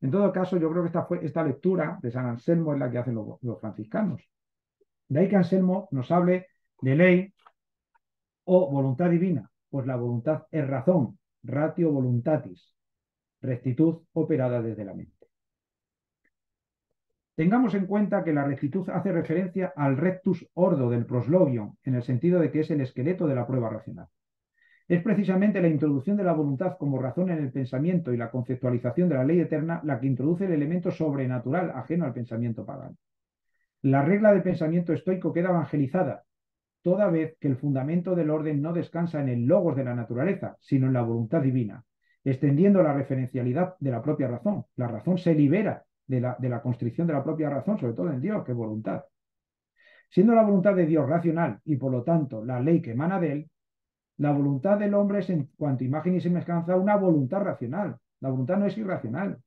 En todo caso, yo creo que esta lectura de San Anselmo es la que hacen los franciscanos. De ahí que Anselmo nos hable de ley o voluntad divina, pues la voluntad es razón, ratio voluntatis, rectitud operada desde la mente. Tengamos en cuenta que la rectitud hace referencia al rectus ordo del proslogium, en el sentido de que es el esqueleto de la prueba racional. Es precisamente la introducción de la voluntad como razón en el pensamiento y la conceptualización de la ley eterna la que introduce el elemento sobrenatural ajeno al pensamiento pagano. La regla del pensamiento estoico queda evangelizada, toda vez que el fundamento del orden no descansa en el logos de la naturaleza, sino en la voluntad divina, extendiendo la referencialidad de la propia razón. La razón se libera de la constricción de la propia razón, sobre todo en Dios, que es voluntad. Siendo la voluntad de Dios racional y por lo tanto la ley que emana de él, la voluntad del hombre es en cuanto a imagen y semejanza una voluntad racional. La voluntad no es irracional.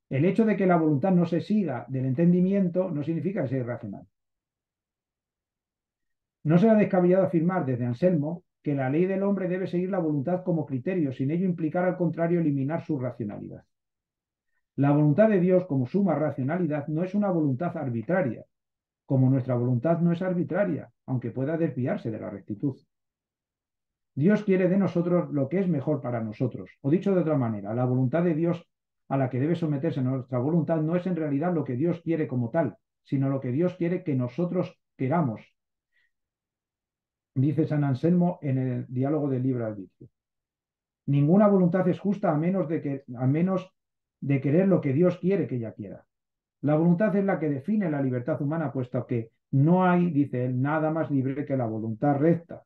El hecho de que la voluntad no se siga del entendimiento no significa que sea irracional. No será descabellado afirmar desde Anselmo que la ley del hombre debe seguir la voluntad como criterio, sin ello implicar al contrario eliminar su racionalidad. La voluntad de Dios como suma racionalidad no es una voluntad arbitraria, como nuestra voluntad no es arbitraria, aunque pueda desviarse de la rectitud. Dios quiere de nosotros lo que es mejor para nosotros. O dicho de otra manera, la voluntad de Dios a la que debe someterse nuestra voluntad no es en realidad lo que Dios quiere como tal, sino lo que Dios quiere que nosotros queramos. Dice San Anselmo en el diálogo del libre arbitrio. Ninguna voluntad es justa a menos de querer lo que Dios quiere que ella quiera. La voluntad es la que define la libertad humana, puesto que no hay, dice él, nada más libre que la voluntad recta.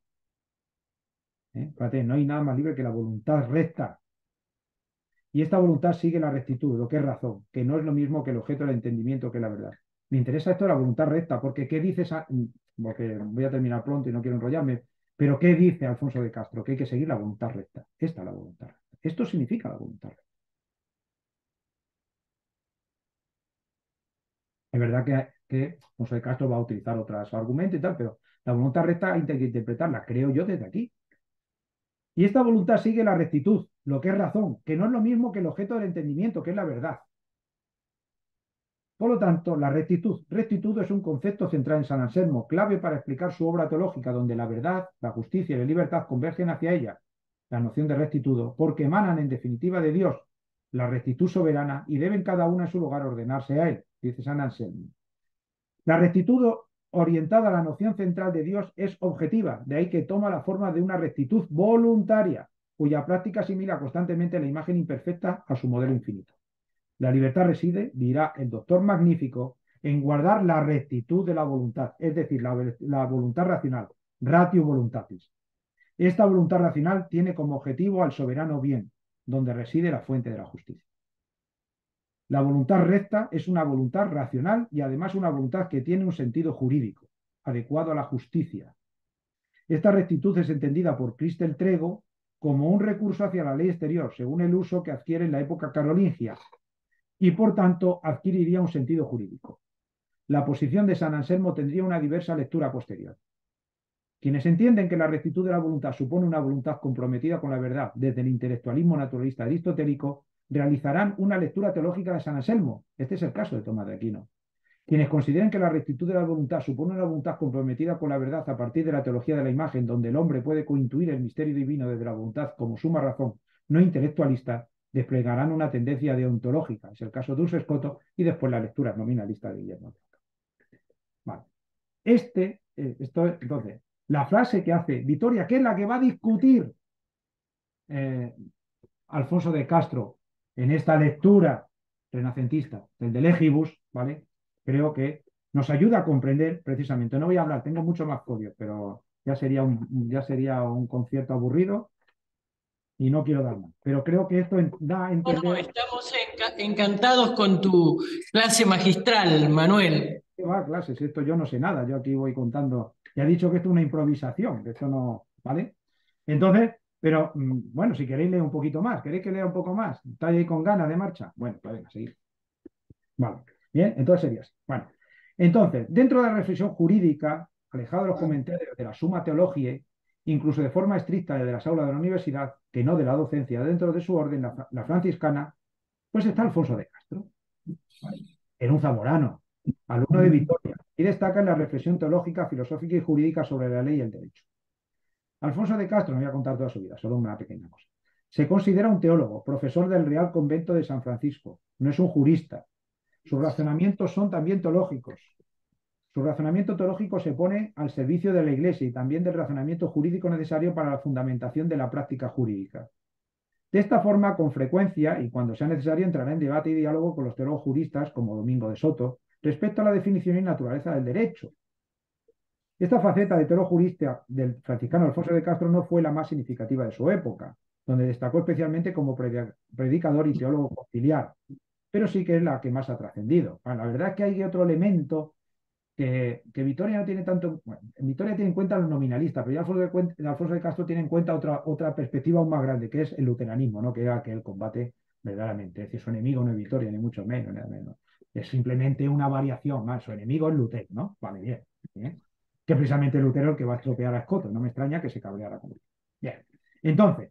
Fíjate, no hay nada más libre que la voluntad recta. Y esta voluntad sigue la rectitud, lo que es razón, que no es lo mismo que el objeto del entendimiento, que es la verdad. Me interesa esto de la voluntad recta, porque ¿qué dice porque voy a terminar pronto y no quiero enrollarme, pero ¿qué dice Alfonso de Castro? Que hay que seguir la voluntad recta. Esta es la voluntad recta. Esto significa la voluntad recta. Es verdad que Alfonso de Castro va a utilizar otros argumentos y tal, pero la voluntad recta hay que interpretarla, creo yo, desde aquí. Y esta voluntad sigue la rectitud, lo que es razón, que no es lo mismo que el objeto del entendimiento, que es la verdad. Por lo tanto, la rectitud. Rectitud es un concepto central en San Anselmo, clave para explicar su obra teológica, donde la verdad, la justicia y la libertad convergen hacia ella, la noción de rectitud, porque emanan en definitiva de Dios, la rectitud soberana, y deben cada una en su lugar ordenarse a él, dice San Anselmo. La rectitud orientada a la noción central de Dios es objetiva, de ahí que toma la forma de una rectitud voluntaria, cuya práctica asimila constantemente la imagen imperfecta a su modelo infinito. La libertad reside, dirá el doctor magnífico, en guardar la rectitud de la voluntad, es decir, la voluntad racional, ratio voluntatis. Esta voluntad racional tiene como objetivo al soberano bien, donde reside la fuente de la justicia. La voluntad recta es una voluntad racional y además una voluntad que tiene un sentido jurídico, adecuado a la justicia. Esta rectitud es entendida por Cristel Trego como un recurso hacia la ley exterior, según el uso que adquiere en la época carolingia, y por tanto adquiriría un sentido jurídico. La posición de San Anselmo tendría una diversa lectura posterior. Quienes entienden que la rectitud de la voluntad supone una voluntad comprometida con la verdad desde el intelectualismo naturalista aristotélico, realizarán una lectura teológica de San Anselmo. Este es el caso de Tomás de Aquino. Quienes consideren que la rectitud de la voluntad supone una voluntad comprometida con la verdad a partir de la teología de la imagen, donde el hombre puede cointuir el misterio divino desde la voluntad como suma razón no intelectualista, desplegarán una tendencia deontológica. Es el caso de Duns Scoto y después la lectura nominalista de Guillermo. Vale. Entonces, la frase que hace Vitoria, que es la que va a discutir eh, Alfonso de Castro en esta lectura renacentista del De Legibus, ¿vale? Creo que nos ayuda a comprender precisamente. No voy a hablar, tengo mucho más código, pero ya sería un concierto aburrido y no quiero dar más. Pero creo que esto da a No, no, entender. estamos encantados con tu clase magistral, Manuel. ¿Qué va, clases? Esto yo no sé nada, yo aquí voy contando. Ya he dicho que esto es una improvisación, que esto no, ¿vale? Entonces, pero bueno, si queréis leer un poquito más, ¿queréis que lea un poco más? ¿Estáis ahí con ganas de marcha? Bueno, pues venga, seguir. Vale, bien, entonces sería así. Bueno, entonces, dentro de la reflexión jurídica, alejado de los comentarios de la Summa Theologiae, incluso de forma estricta de las aulas de la universidad, que no de la docencia, dentro de su orden, la franciscana, pues está Alfonso de Castro. ¿Vale? Era un zamorano, alumno de Vitoria, y destaca en la reflexión teológica, filosófica y jurídica sobre la ley y el derecho. Alfonso de Castro, no voy a contar toda su vida, solo una pequeña cosa. Se considera un teólogo, profesor del Real Convento de San Francisco, no es un jurista. Sus razonamientos son también teológicos. Su razonamiento teológico se pone al servicio de la Iglesia y también del razonamiento jurídico necesario para la fundamentación de la práctica jurídica. De esta forma, con frecuencia y cuando sea necesario, entrará en debate y diálogo con los teólogos juristas, como Domingo de Soto, respecto a la definición y naturaleza del derecho. Esta faceta de teólogo jurista del franciscano Alfonso de Castro no fue la más significativa de su época, donde destacó especialmente como predicador y teólogo conciliar, pero sí que es la que más ha trascendido. Bueno, la verdad es que hay otro elemento que Vitoria no tiene tanto. Bueno, Vitoria tiene en cuenta los nominalistas, pero ya Alfonso de Castro tiene en cuenta otra perspectiva aún más grande, que es el luteranismo, ¿no? Que era que él combate verdaderamente. Es decir, su enemigo no es Vitoria, ni mucho menos, nada menos. Es simplemente una variación más. Su enemigo es Lutero, ¿no? Vale, bien. Bien. Que precisamente Lutero es el que va a estropear a Escoto. No me extraña que se cabreara con él. Bien. Entonces,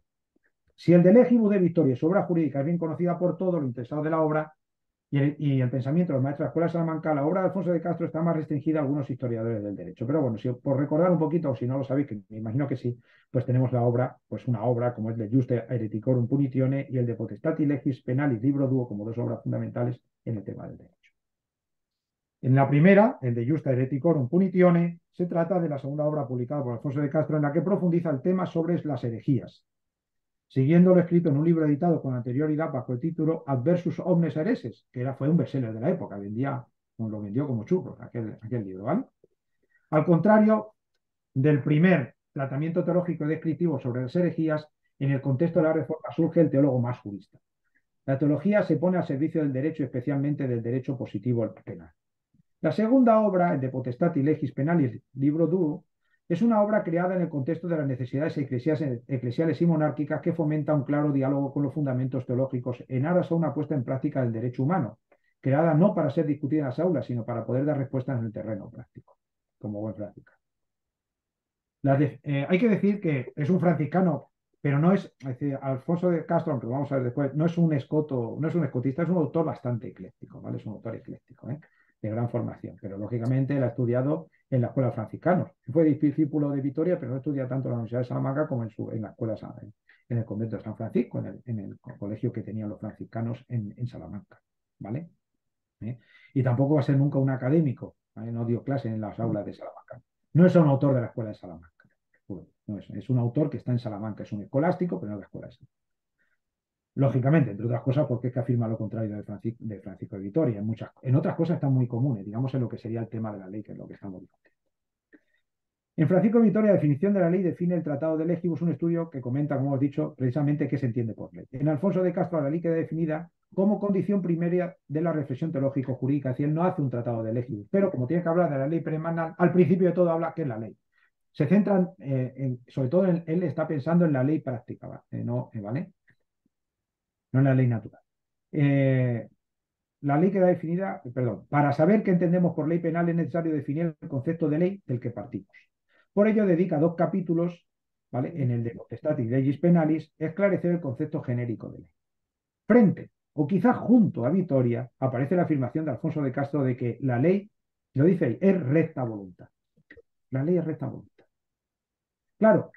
si el de Legibus de Victoria, su obra jurídica, es bien conocida por todos los interesados de la obra, y el pensamiento de los maestros de la Escuela de Salamanca, la obra de Alfonso de Castro está más restringida a algunos historiadores del derecho. Pero bueno, por recordar un poquito, o si no lo sabéis, que me imagino que sí, pues tenemos la obra, pues una obra como es de Juste Hereticorum Punitione y el de Potestati Legis Penalis Libro Duo, como dos obras fundamentales en el tema del derecho. En la primera, el de Juste Hereticorum Punitione, se trata de la segunda obra publicada por Alfonso de Castro, en la que profundiza el tema sobre las herejías, siguiendo lo escrito en un libro editado con anterioridad bajo el título Adversus Omnes Hereses, que fue un bestseller de la época, lo vendió como churros aquel libro, ¿vale? Al contrario del primer tratamiento teológico descriptivo sobre las herejías, en el contexto de la Reforma surge el teólogo más jurista. La teología se pone al servicio del derecho, especialmente del derecho positivo al penal. La segunda obra, el de Potestati Legis Pennalis, libro duro, es una obra creada en el contexto de las necesidades eclesiales y monárquicas que fomenta un claro diálogo con los fundamentos teológicos en aras a una puesta en práctica del derecho humano, creada no para ser discutida en las aulas, sino para poder dar respuestas en el terreno práctico, como buen franciscano. Hay que decir que es un franciscano, pero no es decir, Alfonso de Castro, aunque lo vamos a ver después, no es un escoto, no es un escotista, es un autor bastante ecléctico, ¿vale? Es un autor ecléctico, ¿eh? De gran formación, pero lógicamente él ha estudiado en la escuela de franciscanos. Fue discípulo de Vitoria, pero no estudia tanto en la Universidad de Salamanca como en la escuela, en el convento de San Francisco, en el colegio que tenían los franciscanos en Salamanca, ¿vale? ¿Eh? Y tampoco va a ser nunca un académico, ¿vale? No dio clase en las aulas de Salamanca. No es un autor de la escuela de Salamanca. No es un autor que está en Salamanca, es un escolástico, pero no de la escuela de Salamanca. Lógicamente, entre otras cosas, porque es que afirma lo contrario de Francisco de Vitoria. En otras cosas están muy comunes, digamos en lo que sería el tema de la ley, que es lo que estamos viendo. En Francisco de Vitoria, la definición de la ley define el Tratado de Legibus, un estudio que comenta, como hemos dicho, precisamente qué se entiende por ley. En Alfonso de Castro, la ley queda definida como condición primaria de la reflexión teológico-jurídica, es decir, él no hace un tratado de Legibus, pero como tiene que hablar de la ley premanal, al principio de todo habla qué es la ley. Se centran, sobre todo, él está pensando en la ley práctica, ¿vale? No en la ley natural. La ley queda definida, perdón, para saber qué entendemos por ley penal es necesario definir el concepto de ley del que partimos. Por ello dedica 2 capítulos, ¿vale? En el de Potestatis Legis Pennalis, esclarecer el concepto genérico de ley. Frente, o quizás junto a Vitoria, aparece la afirmación de Alfonso de Castro de que la ley, lo dice él, es recta voluntad. La ley es recta voluntad. Claro,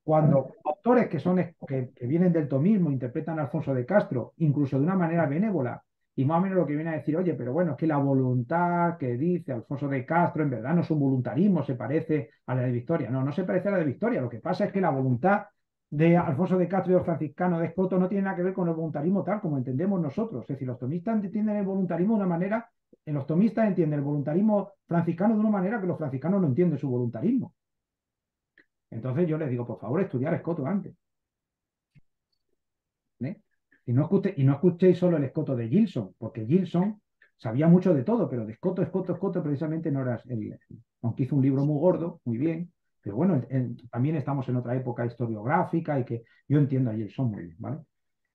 cuando autores que vienen del tomismo interpretan a Alfonso de Castro, incluso de una manera benévola, y más o menos lo que viene a decir, oye, pero bueno, es que la voluntad que dice Alfonso de Castro en verdad no es un voluntarismo, se parece a la de Victoria. No, no se parece a la de Victoria. Lo que pasa es que la voluntad de Alfonso de Castro y los franciscanos de Escoto no tiene nada que ver con el voluntarismo tal como entendemos nosotros. Es decir, los tomistas entienden el voluntarismo de una manera, los tomistas entienden el voluntarismo franciscano de una manera que los franciscanos no entienden su voluntarismo. Entonces yo les digo, por favor, estudiar Escoto antes. ¿Eh? Y no escuchéis solo el Escoto de Gilson, porque Gilson sabía mucho de todo, pero de Escoto precisamente no era aunque hizo un libro muy gordo, muy bien, pero bueno, también estamos en otra época historiográfica y que yo entiendo a Gilson muy bien, ¿vale?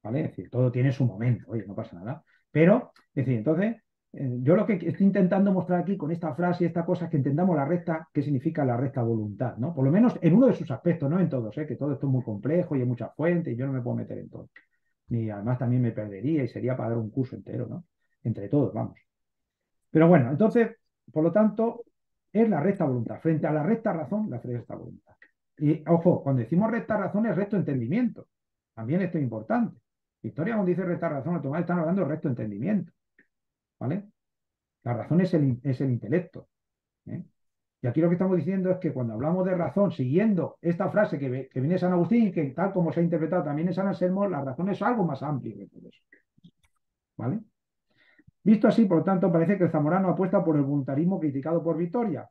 ¿Vale? Es decir, todo tiene su momento, oye, no pasa nada. Pero, es decir, entonces, yo lo que estoy intentando mostrar aquí con esta frase y esta cosa es que entendamos la recta, qué significa la recta voluntad, ¿no? Por lo menos en uno de sus aspectos, no en todos, ¿eh? Que todo esto es muy complejo y hay muchas fuentes y yo no me puedo meter en todo. Ni además también me perdería y sería para dar un curso entero, ¿no? Entre todos, vamos. Pero bueno, entonces, por lo tanto, es la recta voluntad. Frente a la recta razón, la recta voluntad. Y ojo, cuando decimos recta razón es recto entendimiento. También esto es importante. Victoria, cuando dice recta razón, automáticamente están hablando de recto entendimiento. ¿Vale? La razón es el intelecto. ¿Eh? Y aquí lo que estamos diciendo es que cuando hablamos de razón, siguiendo esta frase que viene de San Agustín y que tal como se ha interpretado también en San Anselmo, la razón es algo más amplio que todo eso. ¿Vale? Visto así, por lo tanto, parece que el zamorano apuesta por el voluntarismo criticado por Victoria,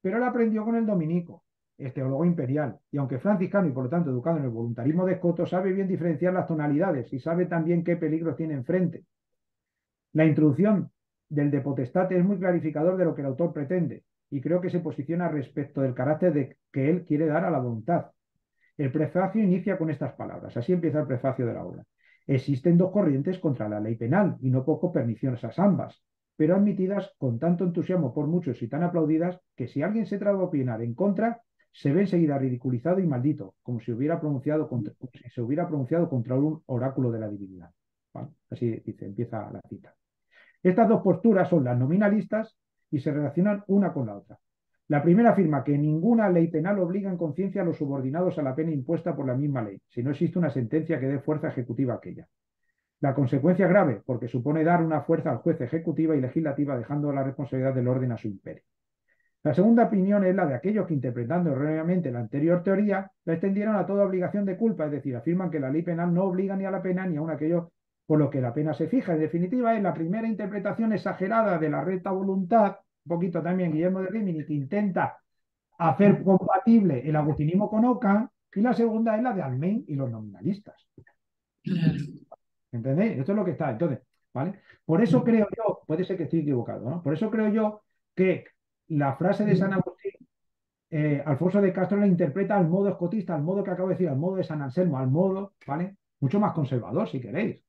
pero él aprendió con el dominico, el teólogo imperial, y aunque franciscano y por lo tanto educado en el voluntarismo de Escoto, sabe bien diferenciar las tonalidades y sabe también qué peligros tiene enfrente. La introducción del de potestate es muy clarificador de lo que el autor pretende, y creo que se posiciona respecto del carácter que él quiere dar a la voluntad. El prefacio inicia con estas palabras, así empieza el prefacio de la obra. Existen 2 corrientes contra la ley penal, y no poco perniciosas ambas, pero admitidas con tanto entusiasmo por muchos y tan aplaudidas que si alguien se trata de opinar en contra, se ve enseguida ridiculizado y maldito, como si, se hubiera pronunciado contra un oráculo de la divinidad. ¿Vale? Así dice, empieza la cita. Estas 2 posturas son las nominalistas y se relacionan una con la otra. La primera afirma que ninguna ley penal obliga en conciencia a los subordinados a la pena impuesta por la misma ley, si no existe una sentencia que dé fuerza ejecutiva a aquella. La consecuencia es grave, porque supone dar una fuerza al juez ejecutiva y legislativa, dejando la responsabilidad del orden a su imperio. La segunda opinión es la de aquellos que, interpretando erróneamente la anterior teoría, la extendieron a toda obligación de culpa, es decir, afirman que la ley penal no obliga ni a la pena ni a aquello por lo que la pena se fija. En definitiva, es la primera interpretación exagerada de la recta voluntad, un poquito también Guillermo de Rimini, que intenta hacer compatible el agustinismo con Ockham, y la segunda es la de Almain y los nominalistas. ¿Entendéis? Esto es lo que está. Entonces, ¿vale? Por eso creo yo, puede ser que esté equivocado, ¿no? Por eso creo yo que la frase de San Agustín, Alfonso de Castro la interpreta al modo escotista, al modo que acabo de decir, al modo de San Anselmo, al modo, ¿vale? Mucho más conservador, si queréis.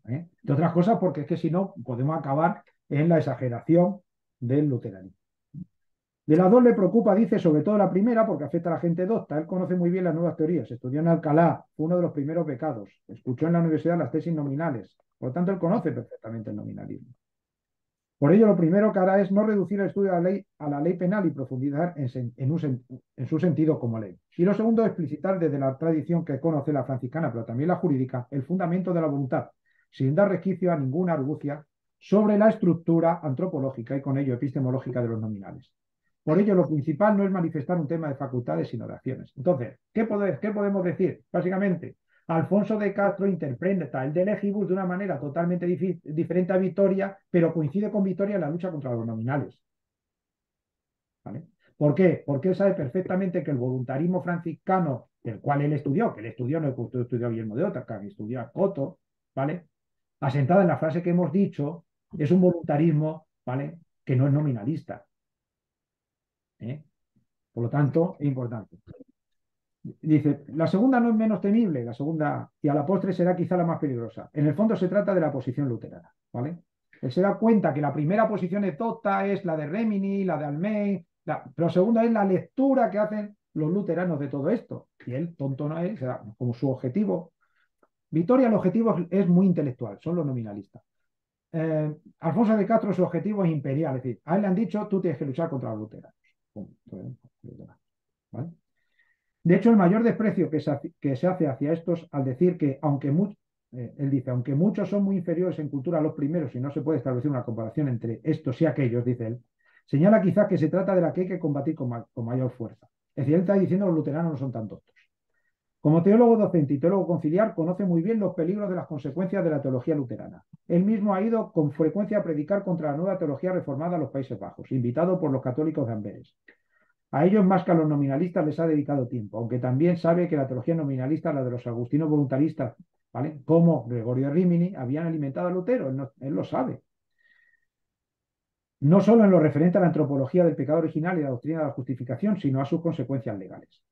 De otras cosas, porque es que si no, podemos acabar en la exageración del luteranismo. De las dos le preocupa, dice, sobre todo la primera, porque afecta a la gente docta. Él conoce muy bien las nuevas teorías, estudió en Alcalá, fue uno de los primeros becados, escuchó en la universidad las tesis nominales, por lo tanto, él conoce perfectamente el nominalismo. Por ello, lo primero que hará es no reducir el estudio a la ley penal y profundizar en su sentido como ley. Y lo segundo, explicitar desde la tradición que conoce la franciscana, pero también la jurídica, el fundamento de la voluntad, sin dar resquicio a ninguna argucia sobre la estructura antropológica y con ello epistemológica de los nominales. Por ello, lo principal no es manifestar un tema de facultades, sino de acciones. Entonces, ¿qué podemos decir? Básicamente, Alfonso de Castro interpreta el de Legibus de una manera totalmente diferente a Vitoria, pero coincide con Vitoria en la lucha contra los nominales. ¿Vale? ¿Por qué? Porque él sabe perfectamente que el voluntarismo franciscano, del cual él estudió, que él estudió, no estudió a Guillermo de Otakam, estudió a Coto, ¿vale? Asentada en la frase que hemos dicho, es un voluntarismo, ¿vale? Que no es nominalista. Por lo tanto, es importante. Dice, la segunda no es menos temible, la segunda, y a la postre será quizá la más peligrosa. En el fondo se trata de la posición luterana, ¿vale? Él se da cuenta que la primera posición etota es la de Remini, la de Almeida, pero la segunda es la lectura que hacen los luteranos de todo esto. Y él, tonto no es, o sea, como su objetivo. Vitoria, el objetivo es muy intelectual, son los nominalistas. Alfonso de Castro, su objetivo es imperial, es decir, a él le han dicho, tú tienes que luchar contra los luteranos. ¿Vale? De hecho, el mayor desprecio que se hace hacia estos al decir que, él dice, aunque muchos son muy inferiores en cultura a los primeros y no se puede establecer una comparación entre estos y aquellos, dice él, señala quizás que se trata de la que hay que combatir con mayor fuerza. Es decir, él está diciendo que los luteranos no son tan tontos. Como teólogo docente y teólogo conciliar, conoce muy bien los peligros de las consecuencias de la teología luterana. Él mismo ha ido con frecuencia a predicar contra la nueva teología reformada en los Países Bajos, invitado por los católicos de Amberes. A ellos más que a los nominalistas les ha dedicado tiempo, aunque también sabe que la teología nominalista, la de los agustinos voluntaristas, ¿vale? Como Gregorio Rimini, habían alimentado a Lutero, él lo sabe. No solo en lo referente a la antropología del pecado original y la doctrina de la justificación, sino a sus consecuencias legales.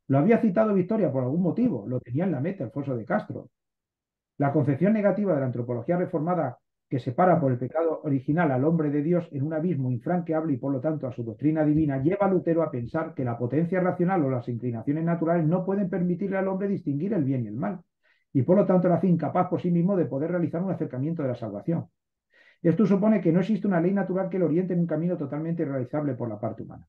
Lo había citado Victoria por algún motivo, lo tenía en la mente Alfonso de Castro. La concepción negativa de la antropología reformada que separa por el pecado original al hombre de Dios en un abismo infranqueable y por lo tanto a su doctrina divina, lleva a Lutero a pensar que la potencia racional o las inclinaciones naturales no pueden permitirle al hombre distinguir el bien y el mal, y por lo tanto lo hace incapaz por sí mismo de poder realizar un acercamiento de la salvación. Esto supone que no existe una ley natural que lo oriente en un camino totalmente irrealizable por la parte humana.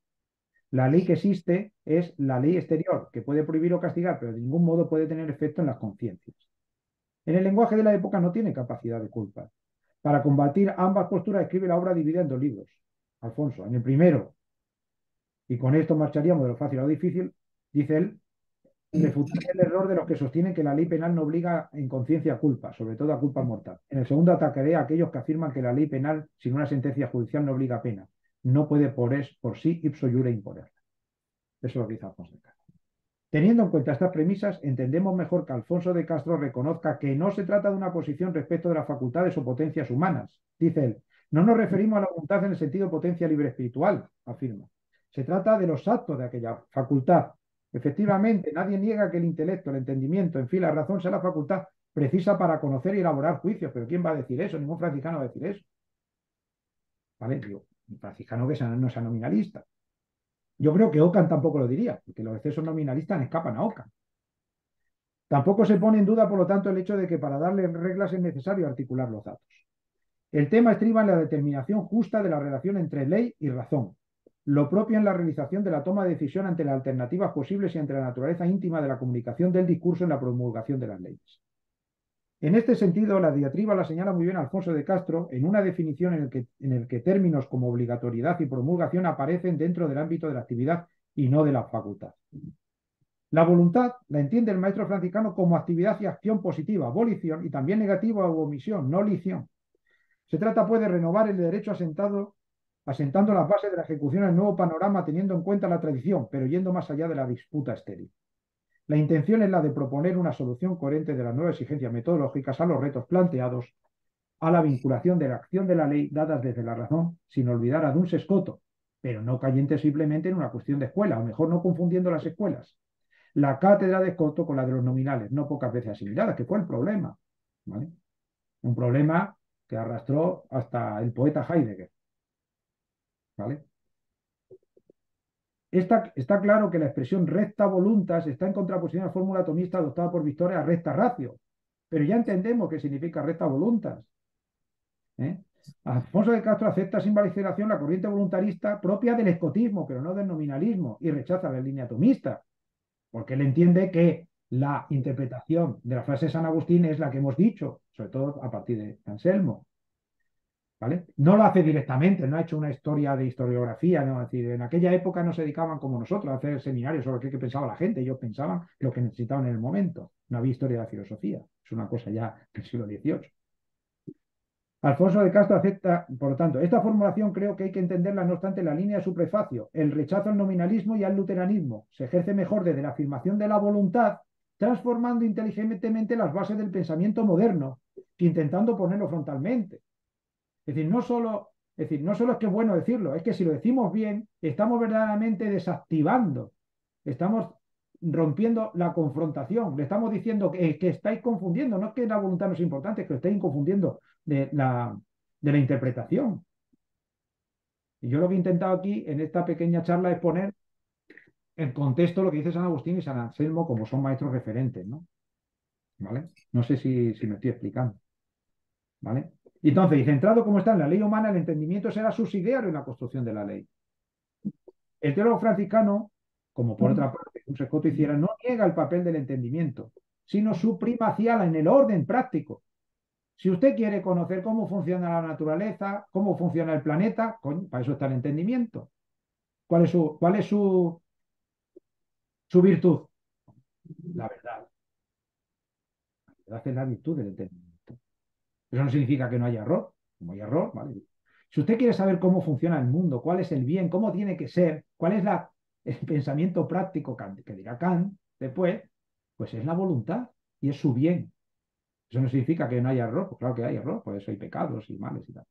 La ley que existe es la ley exterior, que puede prohibir o castigar, pero de ningún modo puede tener efecto en las conciencias. En el lenguaje de la época no tiene capacidad de culpa. Para combatir ambas posturas escribe la obra dividida en dos libros. Alfonso, en el primero, y con esto marcharíamos de lo fácil a lo difícil, dice él, refutar el error de los que sostienen que la ley penal no obliga en conciencia a culpa, sobre todo a culpa mortal. En el segundo atacaré a aquellos que afirman que la ley penal, sin una sentencia judicial, no obliga a pena. No puede por sí ipso iure imponerla. Eso es lo que dice Alfonso de Castro. Teniendo en cuenta estas premisas, entendemos mejor que Alfonso de Castro reconozca que no se trata de una posición respecto de las facultades o potencias humanas. Dice él, no nos referimos a la voluntad en el sentido potencia libre espiritual, afirma. Se trata de los actos de aquella facultad. Efectivamente, nadie niega que el intelecto, el entendimiento, en fin, la razón sea la facultad precisa para conocer y elaborar juicios. Pero ¿quién va a decir eso? Ningún franciscano va a decir eso. ¿Vale? Digo, un franciscano que no sea nominalista. Yo creo que Ockham tampoco lo diría, porque los excesos nominalistas escapan a Ockham. Tampoco se pone en duda, por lo tanto, el hecho de que para darle reglas es necesario articular los datos. El tema estriba en la determinación justa de la relación entre ley y razón, lo propio en la realización de la toma de decisión ante las alternativas posibles y ante la naturaleza íntima de la comunicación del discurso en la promulgación de las leyes. En este sentido, la diatriba la señala muy bien Alfonso de Castro en una definición en el que términos como obligatoriedad y promulgación aparecen dentro del ámbito de la actividad y no de la facultad. La voluntad la entiende el maestro franciscano como actividad y acción positiva, volición, y también negativa o omisión, no lición. Se trata, pues, de renovar el derecho asentando las bases de la ejecución del nuevo panorama teniendo en cuenta la tradición, pero yendo más allá de la disputa estéril. La intención es la de proponer una solución coherente de las nuevas exigencias metodológicas a los retos planteados a la vinculación de la acción de la ley dadas desde la razón, sin olvidar a Duns Scoto, pero no cayente simplemente en una cuestión de escuela, o mejor no confundiendo las escuelas. La cátedra de Scoto con la de los nominales, no pocas veces asimiladas, que fue el problema, ¿vale? Un problema que arrastró hasta el poeta Heidegger, ¿vale? Está claro que la expresión recta voluntas está en contraposición a la fórmula atomista adoptada por Victoria a recta ratio, pero ya entendemos qué significa recta voluntas, ¿eh? Alfonso de Castro acepta sin vacilación la corriente voluntarista propia del escotismo, pero no del nominalismo, y rechaza la línea atomista, porque él entiende que la interpretación de la frase de San Agustín es la que hemos dicho, sobre todo a partir de Anselmo, ¿vale? No lo hace directamente, no ha hecho una historia de historiografía, ¿no? Es decir, en aquella época no se dedicaban como nosotros a hacer seminarios sobre qué pensaba la gente, ellos pensaban lo que necesitaban en el momento, no había historia de la filosofía, es una cosa ya del siglo XVIII. Alfonso de Castro acepta, por lo tanto, esta formulación creo que hay que entenderla, no obstante, en la línea de su prefacio. El rechazo al nominalismo y al luteranismo se ejerce mejor desde la afirmación de la voluntad, transformando inteligentemente las bases del pensamiento moderno, que intentando ponerlo frontalmente. Es decir, no solo es que es bueno decirlo, es que si lo decimos bien, estamos verdaderamente desactivando, estamos rompiendo la confrontación, le estamos diciendo que estáis confundiendo, no es que la voluntad no es importante, es que estáis confundiendo de la interpretación. Y yo lo que he intentado aquí en esta pequeña charla es poner en contexto lo que dice San Agustín y San Anselmo como son maestros referentes, ¿no? ¿Vale? No sé si me estoy explicando. ¿Vale? Y entonces, y centrado como está en la ley humana, el entendimiento será subsidiario en la construcción de la ley. El teólogo franciscano, como por otra parte un Scoto hiciera, no niega el papel del entendimiento, sino su primacía en el orden práctico. Si usted quiere conocer cómo funciona la naturaleza, cómo funciona el planeta, coño, para eso está el entendimiento. ¿Cuál es su virtud? La verdad. La verdad es la virtud del entendimiento. Eso no significa que no haya error. Como hay error, ¿vale? Si usted quiere saber cómo funciona el mundo, cuál es el bien, cómo tiene que ser, cuál es el pensamiento práctico que dirá Kant después, pues es la voluntad y es su bien. Eso no significa que no haya error, pues claro que hay error, por eso hay pecados y males y tal.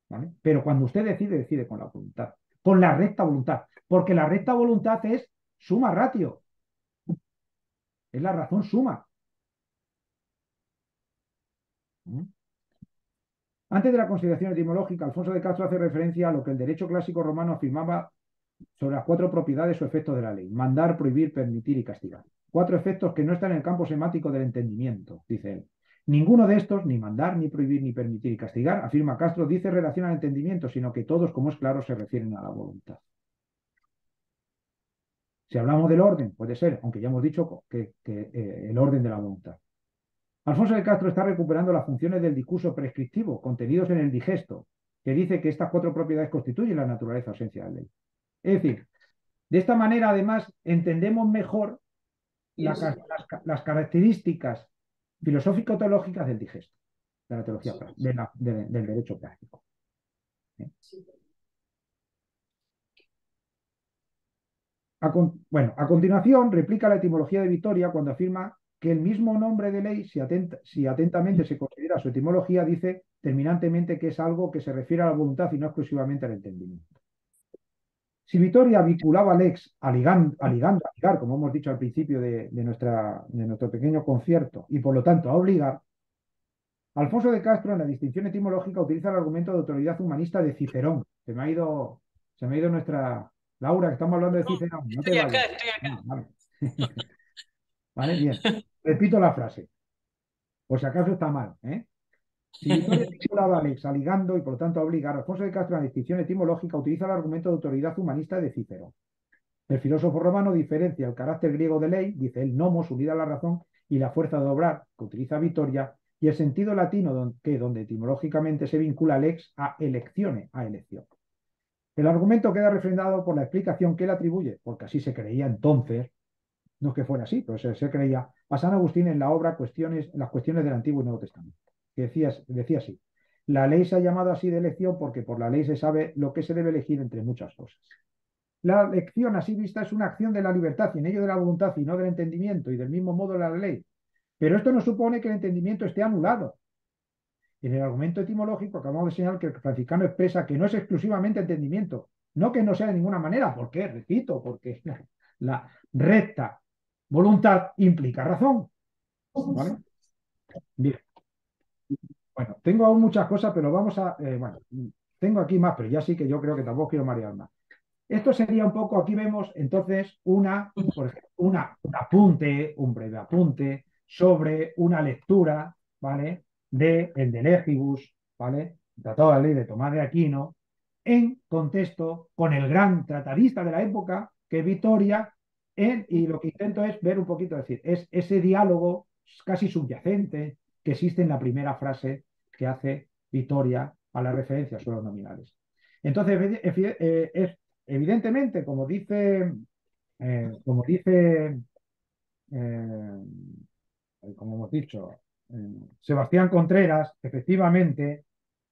¿Vale? Pero cuando usted decide, decide con la voluntad, con la recta voluntad, porque la recta voluntad es suma ratio, es la razón suma. ¿Mm? Antes de la consideración etimológica, Alfonso de Castro hace referencia a lo que el derecho clásico romano afirmaba sobre las 4 propiedades o efectos de la ley: mandar, prohibir, permitir y castigar. 4 efectos que no están en el campo semántico del entendimiento, dice él. Ninguno de estos, ni mandar, ni prohibir, ni permitir y castigar, afirma Castro, dice relación al entendimiento, sino que todos, como es claro, se refieren a la voluntad. Si hablamos del orden, puede ser, aunque ya hemos dicho que el orden de la voluntad. Alfonso de Castro está recuperando las funciones del discurso prescriptivo contenidos en el digesto, que dice que estas 4 propiedades constituyen la naturaleza o esencia de la ley. Es decir, de esta manera, además, entendemos mejor las características filosófico-teológicas del digesto, de la teología, del derecho práctico. ¿Eh? A continuación, replica la etimología de Vitoria cuando afirma que el mismo nombre de ley, si atentamente se considera su etimología, dice terminantemente que es algo que se refiere a la voluntad y no exclusivamente al entendimiento. Si Vitoria vinculaba lex a ligar, como hemos dicho al principio de nuestro pequeño concierto, y por lo tanto a obligar, Alfonso de Castro en la distinción etimológica utiliza el argumento de autoridad humanista de Cicerón. Se me ha ido nuestra Laura, que estamos hablando de Cicerón. No te Estoy acá, vayas. estoy acá. Vale. Vale, bien. Repito la frase, por si acaso está mal, ¿eh? Si Vitoria vinculaba a lex a ligando y por lo tanto a obligar, Alfonso de Castro en la distinción etimológica utiliza el argumento de autoridad humanista de Cicerón. El filósofo romano diferencia el carácter griego de ley, dice el nomos, unida a la razón, y la fuerza de obrar, que utiliza Vitoria, y el sentido latino, donde etimológicamente se vincula lex a eleccione, a elección. El argumento queda refrendado por la explicación que él atribuye, porque así se creía entonces, no es que fuera así, pero se creía, a San Agustín en la obra Las cuestiones del Antiguo y Nuevo Testamento, que decía así: la ley se ha llamado así de elección porque por la ley se sabe lo que se debe elegir entre muchas cosas. La elección así vista es una acción de la libertad y en ello de la voluntad y no del entendimiento y del mismo modo de la ley. Pero esto no supone que el entendimiento esté anulado. En el argumento etimológico acabamos de señalar que el franciscano expresa que no es exclusivamente entendimiento, no que no sea de ninguna manera. ¿Por qué? Repito, porque la recta voluntad implica razón, ¿vale? Bien, bueno, tengo aún muchas cosas, pero vamos a, bueno, tengo aquí más, pero ya sí que yo creo que tampoco quiero marear más. Esto sería un poco, aquí vemos entonces por ejemplo, un apunte, un breve apunte sobre una lectura, ¿vale? De el de Legibus, ¿vale? Tratado de la ley de Tomás de Aquino, en contexto con el gran tratadista de la época, que es Vitoria, y lo que intento es ver un poquito, decir, es ese diálogo casi subyacente que existe en la primera frase que hace Vitoria a la referencia sobre los nominales. Entonces, es evidentemente, como dice, eh, como hemos dicho, Sebastián Contreras, efectivamente,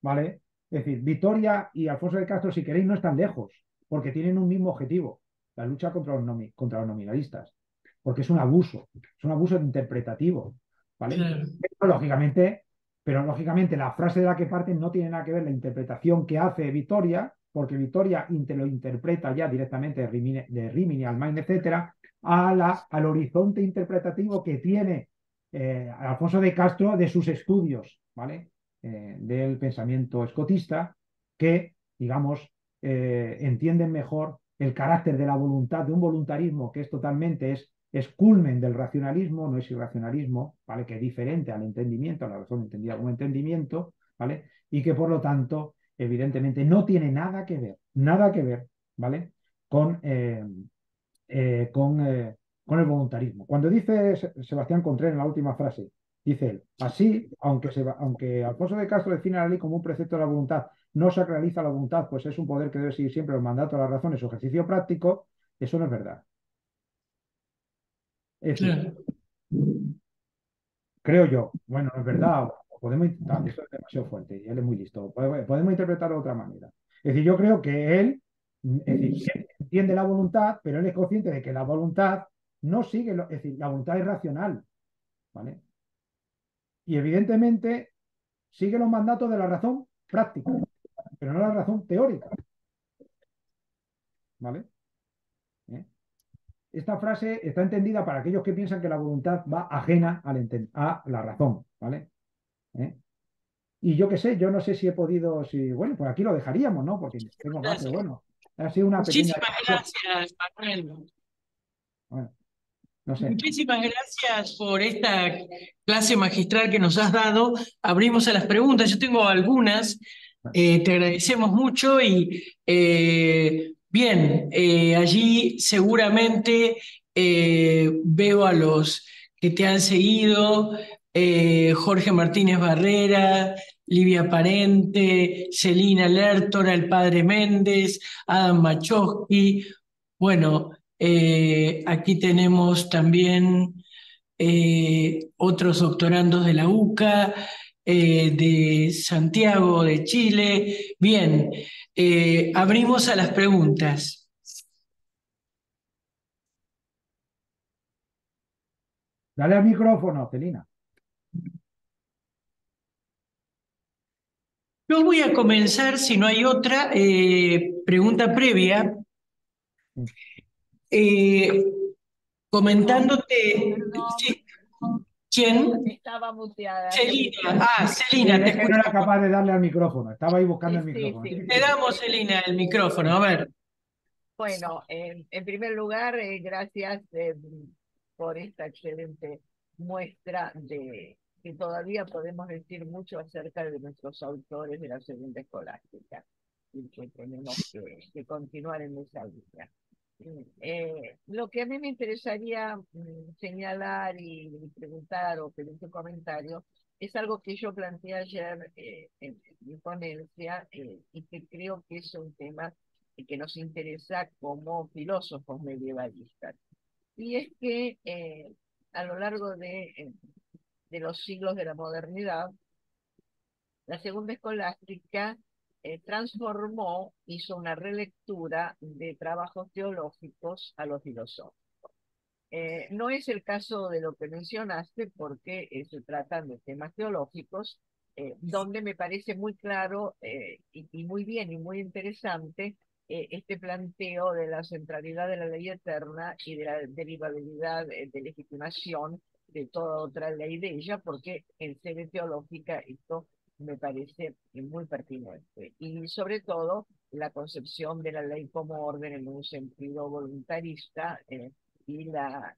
¿vale? Es decir, Vitoria y Alfonso de Castro, si queréis, no están lejos, porque tienen un mismo objetivo, la lucha contra los nominalistas, porque es un abuso interpretativo, ¿vale? Claro. Lógicamente, pero lógicamente la frase de la que parten no tiene nada que ver la interpretación que hace Vitoria, porque Vitoria lo interpreta ya directamente de Rimini al Maine, etcétera, al horizonte interpretativo que tiene Alfonso de Castro de sus estudios, ¿vale? Del pensamiento escotista, que, digamos, entienden mejor el carácter de la voluntad, de un voluntarismo que es totalmente, es culmen del racionalismo, no es irracionalismo, ¿vale? Que es diferente al entendimiento, a la razón entendida como entendimiento, ¿vale? Y que por lo tanto, evidentemente, no tiene nada que ver, ¿vale? Con, eh, eh, con, eh, con el voluntarismo. Cuando dice Sebastián Contreras en la última frase, dice él, así, aunque Alfonso de Castro define la ley como un precepto de la voluntad, no sacraliza la voluntad, pues es un poder que debe seguir siempre los mandatos de la razón en su ejercicio práctico, eso no es verdad. Es decir, Claro. creo yo, bueno, no es verdad, o podemos intentar, eso es demasiado fuerte, y él es muy listo, podemos interpretarlo de otra manera. Es decir, yo creo que él, es decir, él entiende la voluntad, pero él es consciente de que la voluntad no sigue, es decir, la voluntad es racional, ¿vale? Y evidentemente sigue los mandatos de la razón práctica, pero no la razón teórica, ¿vale? ¿Eh? Esta frase está entendida para aquellos que piensan que la voluntad va ajena a la razón, ¿vale? ¿Eh? Y yo qué sé, yo no sé si he podido, si, bueno, pues aquí lo dejaríamos, ¿no? Porque tengo más, pero Gracias. bueno, ha sido una pequeña Muchísimas discusión. gracias, Manuel. Bueno, no sé. Muchísimas gracias por esta clase magistral que nos has dado. Abrimos a las preguntas. Yo tengo algunas. Te agradecemos mucho y bien, allí seguramente veo a los que te han seguido, Jorge Martínez Barrera, Livia Parente, Celina Lertora, el padre Méndez, Adam Machowski. Bueno, aquí tenemos también otros doctorandos de la UCA, de Santiago, de Chile. Bien, abrimos a las preguntas. Dale al micrófono, Celina. Yo voy a comenzar, si no hay otra, pregunta previa, eh, Perdón, comentándote, perdón, sí, ¿quién? estaba muteada, no me Celina. Ah, percaté. Sí, Celina, te es que no era escuchamos. capaz de darle al micrófono, estaba ahí buscando Sí, el sí, micrófono. sí. Te damos, Celina, el micrófono. A ver. Bueno, en primer lugar, gracias por esta excelente muestra de que todavía podemos decir mucho acerca de nuestros autores de la segunda escolástica y que tenemos que continuar en esa línea. Lo que a mí me interesaría señalar y preguntar o pedir tu comentario es algo que yo planteé ayer en mi ponencia y que creo que es un tema que nos interesa como filósofos medievalistas. Y es que a lo largo de los siglos de la modernidad, la segunda escolástica transformó, hizo una relectura de trabajos teológicos a los filósofos. No es el caso de lo que mencionaste porque se tratan de temas teológicos, donde me parece muy claro y muy bien y muy interesante este planteo de la centralidad de la ley eterna y de la derivabilidad de legitimación de toda otra ley de ella, porque en sede teológica esto me parece muy pertinente. Y sobre todo la concepción de la ley como orden en un sentido voluntarista y la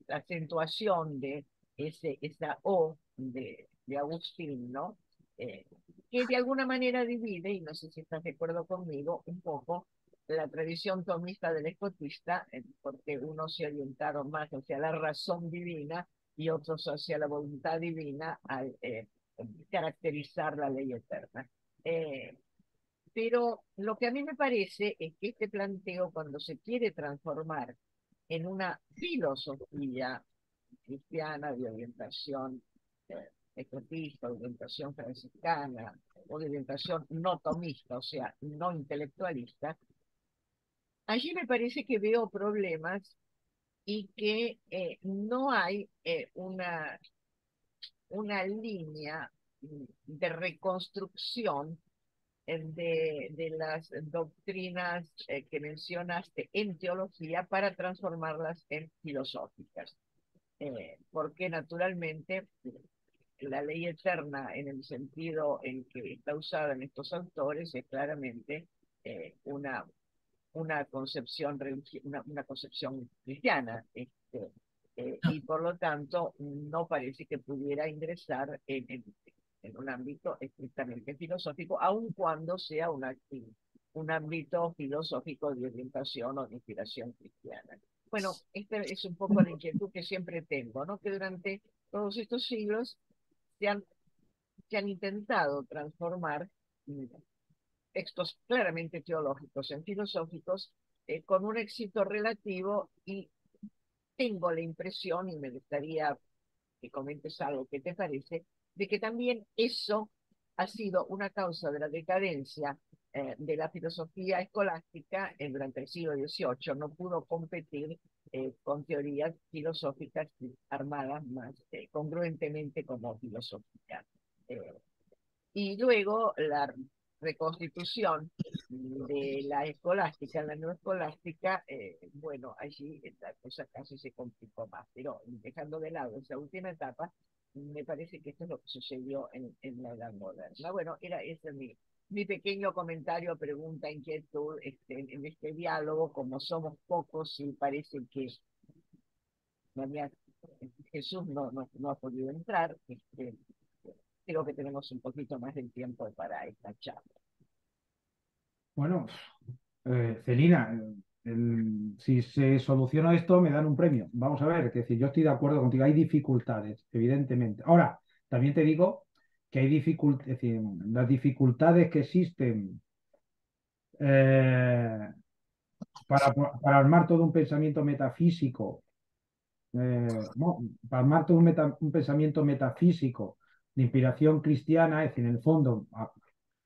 acentuación de esa O de Agustín, ¿no? Eh, que de alguna manera divide, y no sé si estás de acuerdo conmigo, un poco la tradición tomista del escotista, porque unos se orientaron más hacia la razón divina y otros hacia la voluntad divina al caracterizar la ley eterna. Eh, pero lo que a mí me parece es que este planteo, cuando se quiere transformar en una filosofía cristiana de orientación escotista, de orientación franciscana, o de orientación no tomista, o sea, no intelectualista, allí me parece que veo problemas y que no hay una línea de reconstrucción de las doctrinas que mencionaste en teología para transformarlas en filosóficas. Porque naturalmente la ley eterna en el sentido en que está usada en estos autores es claramente una concepción una concepción cristiana, y por lo tanto no parece que pudiera ingresar en un ámbito estrictamente filosófico, aun cuando sea un ámbito filosófico de orientación o de inspiración cristiana. Bueno, esta es un poco la inquietud que siempre tengo, ¿no? Que durante todos estos siglos se han, se han intentado transformar textos claramente teológicos en filosóficos con un éxito relativo, y tengo la impresión, y me gustaría que comentes algo que te parece, de que también eso ha sido una causa de la decadencia de la filosofía escolástica durante el siglo XVIII. No pudo competir con teorías filosóficas armadas más congruentemente como filosofía. Eh, y luego la reconstitución de la escolástica, la neoescolástica, bueno, allí la cosa casi se complicó más, pero dejando de lado esa última etapa, me parece que esto es lo que sucedió en la Edad Moderna. Bueno, era ese mi pequeño comentario, pregunta, inquietud en este diálogo. Como somos pocos y parece que María, Jesús no ha podido entrar, creo que tenemos un poquito más de tiempo para esta charla. Bueno, Celina, si se soluciona esto, me dan un premio. Vamos a ver, es decir, yo estoy de acuerdo contigo, hay dificultades, evidentemente. Ahora, también te digo que hay dificultades, es decir, las dificultades que existen eh, para armar todo un pensamiento metafísico, no, para armar todo un pensamiento metafísico de inspiración cristiana, es decir, en el fondo,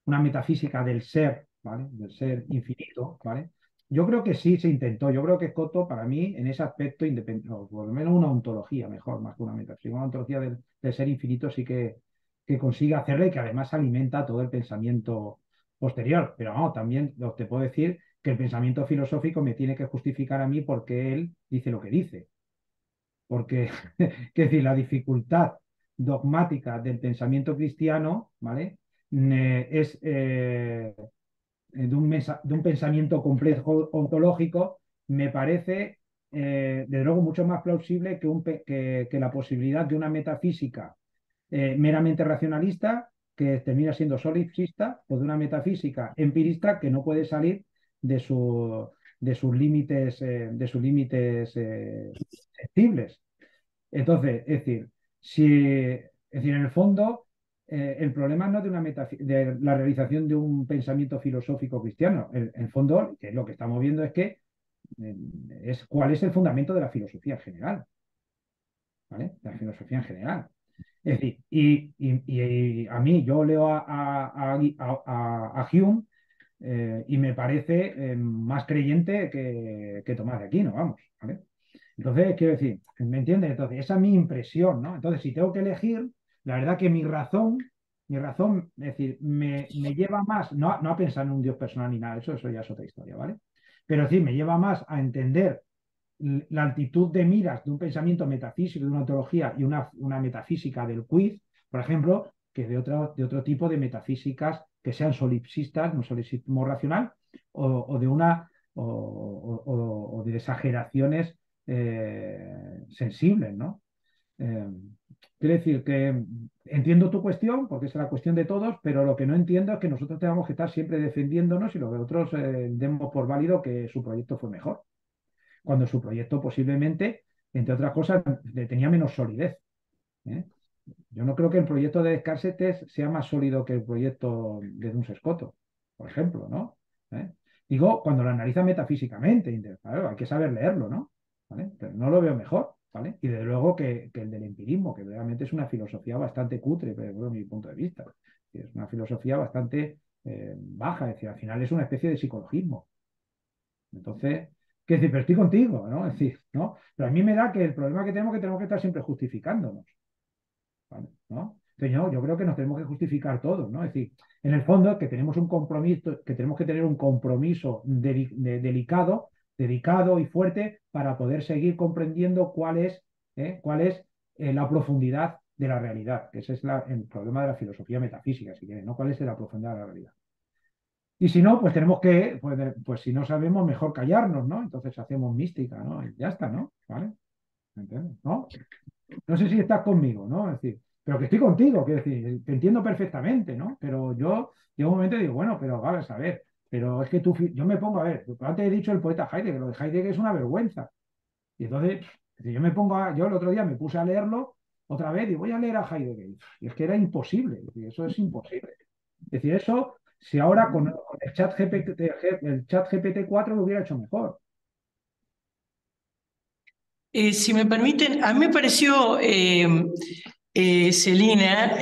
una metafísica del ser, ¿vale? Del ser infinito, ¿vale? Yo creo que sí se intentó. Yo creo que Scotto, para mí, en ese aspecto, o por lo menos una ontología, mejor, más que una metafísica, una ontología del ser infinito sí que consigue hacerle, y que además alimenta todo el pensamiento posterior. Pero vamos, también te puedo decir que el pensamiento filosófico me tiene que justificar a mí porque él dice lo que dice. Porque, es decir, la dificultad dogmática del pensamiento cristiano, ¿vale? Es de un pensamiento complejo ontológico, me parece, desde luego, mucho más plausible que la posibilidad de una metafísica meramente racionalista, que termina siendo solipsista, o de una metafísica empirista que no puede salir de, su, de sus límites sensibles. Entonces, es decir, en el fondo, el problema no es de la realización de un pensamiento filosófico cristiano. El fondo, que es lo que estamos viendo, es que es cuál es el fundamento de la filosofía en general, ¿vale? La filosofía en general. Es decir, y a mí, yo leo a Hume, y me parece más creyente que Tomás de Aquino, vamos, ¿vale? Entonces, quiero decir, ¿me entiendes? Entonces, esa es mi impresión, ¿no? Entonces, si tengo que elegir, la verdad que mi razón Mi razón, es decir, me lleva más, no a pensar en un Dios personal ni nada, eso ya es otra historia, ¿vale? Pero sí, me lleva más a entender la altitud de miras de un pensamiento metafísico, de una ontología y una metafísica del quiz, por ejemplo, que de otro tipo de metafísicas que sean solipsistas, un solipsismo racional, o de una o de exageraciones sensibles, ¿no? Eh, Quiero decir que entiendo tu cuestión, porque es la cuestión de todos, pero lo que no entiendo es que nosotros tengamos que estar siempre defendiéndonos y los de otros demos por válido que su proyecto fue mejor, cuando su proyecto posiblemente, entre otras cosas, tenía menos solidez. ¿Eh? Yo no creo que el proyecto de Descartes sea más sólido que el proyecto de Duns Scoto, por ejemplo, ¿no? ¿Eh? Digo, cuando lo analiza metafísicamente, claro, hay que saber leerlo, ¿no? ¿Vale? Pero no lo veo mejor, ¿vale? Y desde luego que el del empirismo, que realmente es una filosofía bastante cutre, desde mi punto de vista. Es una filosofía bastante baja, es decir, al final es una especie de psicologismo. Entonces, que decir, pero estoy contigo, ¿no? Es decir, ¿no? Pero a mí me da que el problema que tenemos que estar siempre justificándonos. ¿Vale? ¿No? Entonces, yo creo que nos tenemos que justificar todos, ¿no? Es decir, en el fondo que tenemos un compromiso, que tenemos que tener un compromiso delicado, dedicado y fuerte para poder seguir comprendiendo cuál es la profundidad de la realidad, que ese es el problema de la filosofía metafísica, si quieres, ¿no? ¿Cuál es la profundidad de la realidad? Y si no, pues tenemos que, pues si no sabemos, mejor callarnos, ¿no? Entonces hacemos mística, ¿no? Y ya está, ¿no? ¿Vale? ¿Me entiendes? ¿No? No sé si estás conmigo, ¿no? Es decir, pero que estoy contigo, quiero decir, te entiendo perfectamente, ¿no? Pero yo, llega un momento y digo, bueno, pero vamos a ver, pero es que yo me pongo a ver, antes he dicho el poeta Heidegger, lo de Heidegger es una vergüenza. Y entonces, si yo me pongo yo el otro día me puse a leerlo otra vez y voy a leer a Heidegger. Y es que era imposible, es decir, eso es imposible. Es decir, eso, si ahora con el chat GPT 4 lo hubiera hecho mejor. Si me permiten, a mí me pareció, Celina,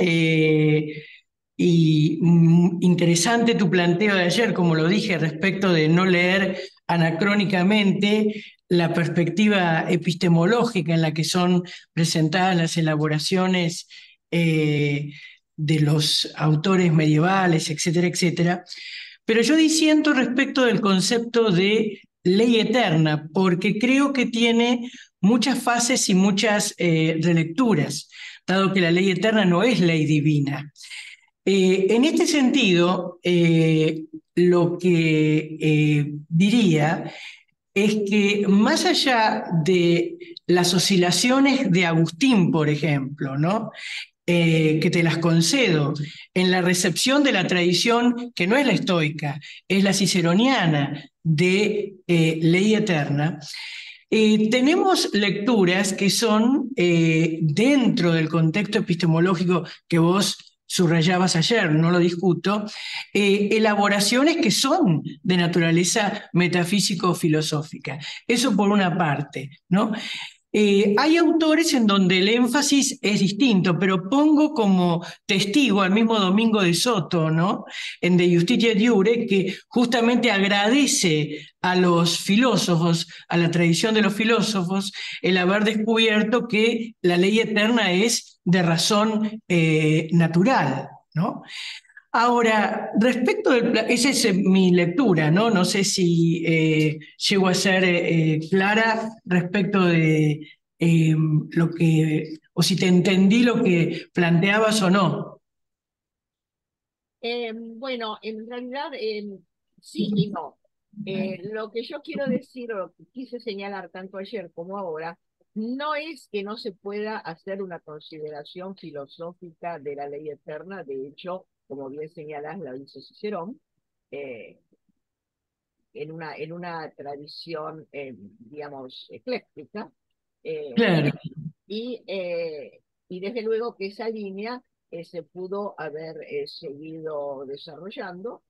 interesante tu planteo de ayer, como lo dije, respecto de no leer anacrónicamente la perspectiva epistemológica en la que son presentadas las elaboraciones de los autores medievales, etcétera, etcétera. Pero yo disiento respecto del concepto de ley eterna, porque creo que tiene muchas fases y muchas relecturas, dado que la ley eterna no es ley divina. En este sentido, lo que diría es que más allá de las oscilaciones de Agustín, por ejemplo, ¿no? Que te las concedo, en la recepción de la tradición que no es la estoica, es la ciceroniana de ley eterna, tenemos lecturas que son dentro del contexto epistemológico que vos subrayabas ayer, no lo discuto, elaboraciones que son de naturaleza metafísico-filosófica. Eso por una parte, ¿no? Hay autores en donde el énfasis es distinto, pero pongo como testigo al mismo Domingo de Soto, ¿no? En De Justitia et Iure, que justamente agradece a los filósofos, a la tradición de los filósofos, el haber descubierto que la ley eterna es de razón natural, ¿no? Ahora, respecto esa es mi lectura, ¿no? No sé si llego a ser clara respecto de lo que, o si te entendí lo que planteabas o no. Bueno, en realidad sí y no. Lo que yo quiero decir, o lo que quise señalar tanto ayer como ahora, no es que no se pueda hacer una consideración filosófica de la ley eterna. De hecho, como bien señalás, la dice Cicerón, eh, en una tradición, digamos, ecléctica. eh, Claro. y desde luego que esa línea se pudo haber seguido desarrollando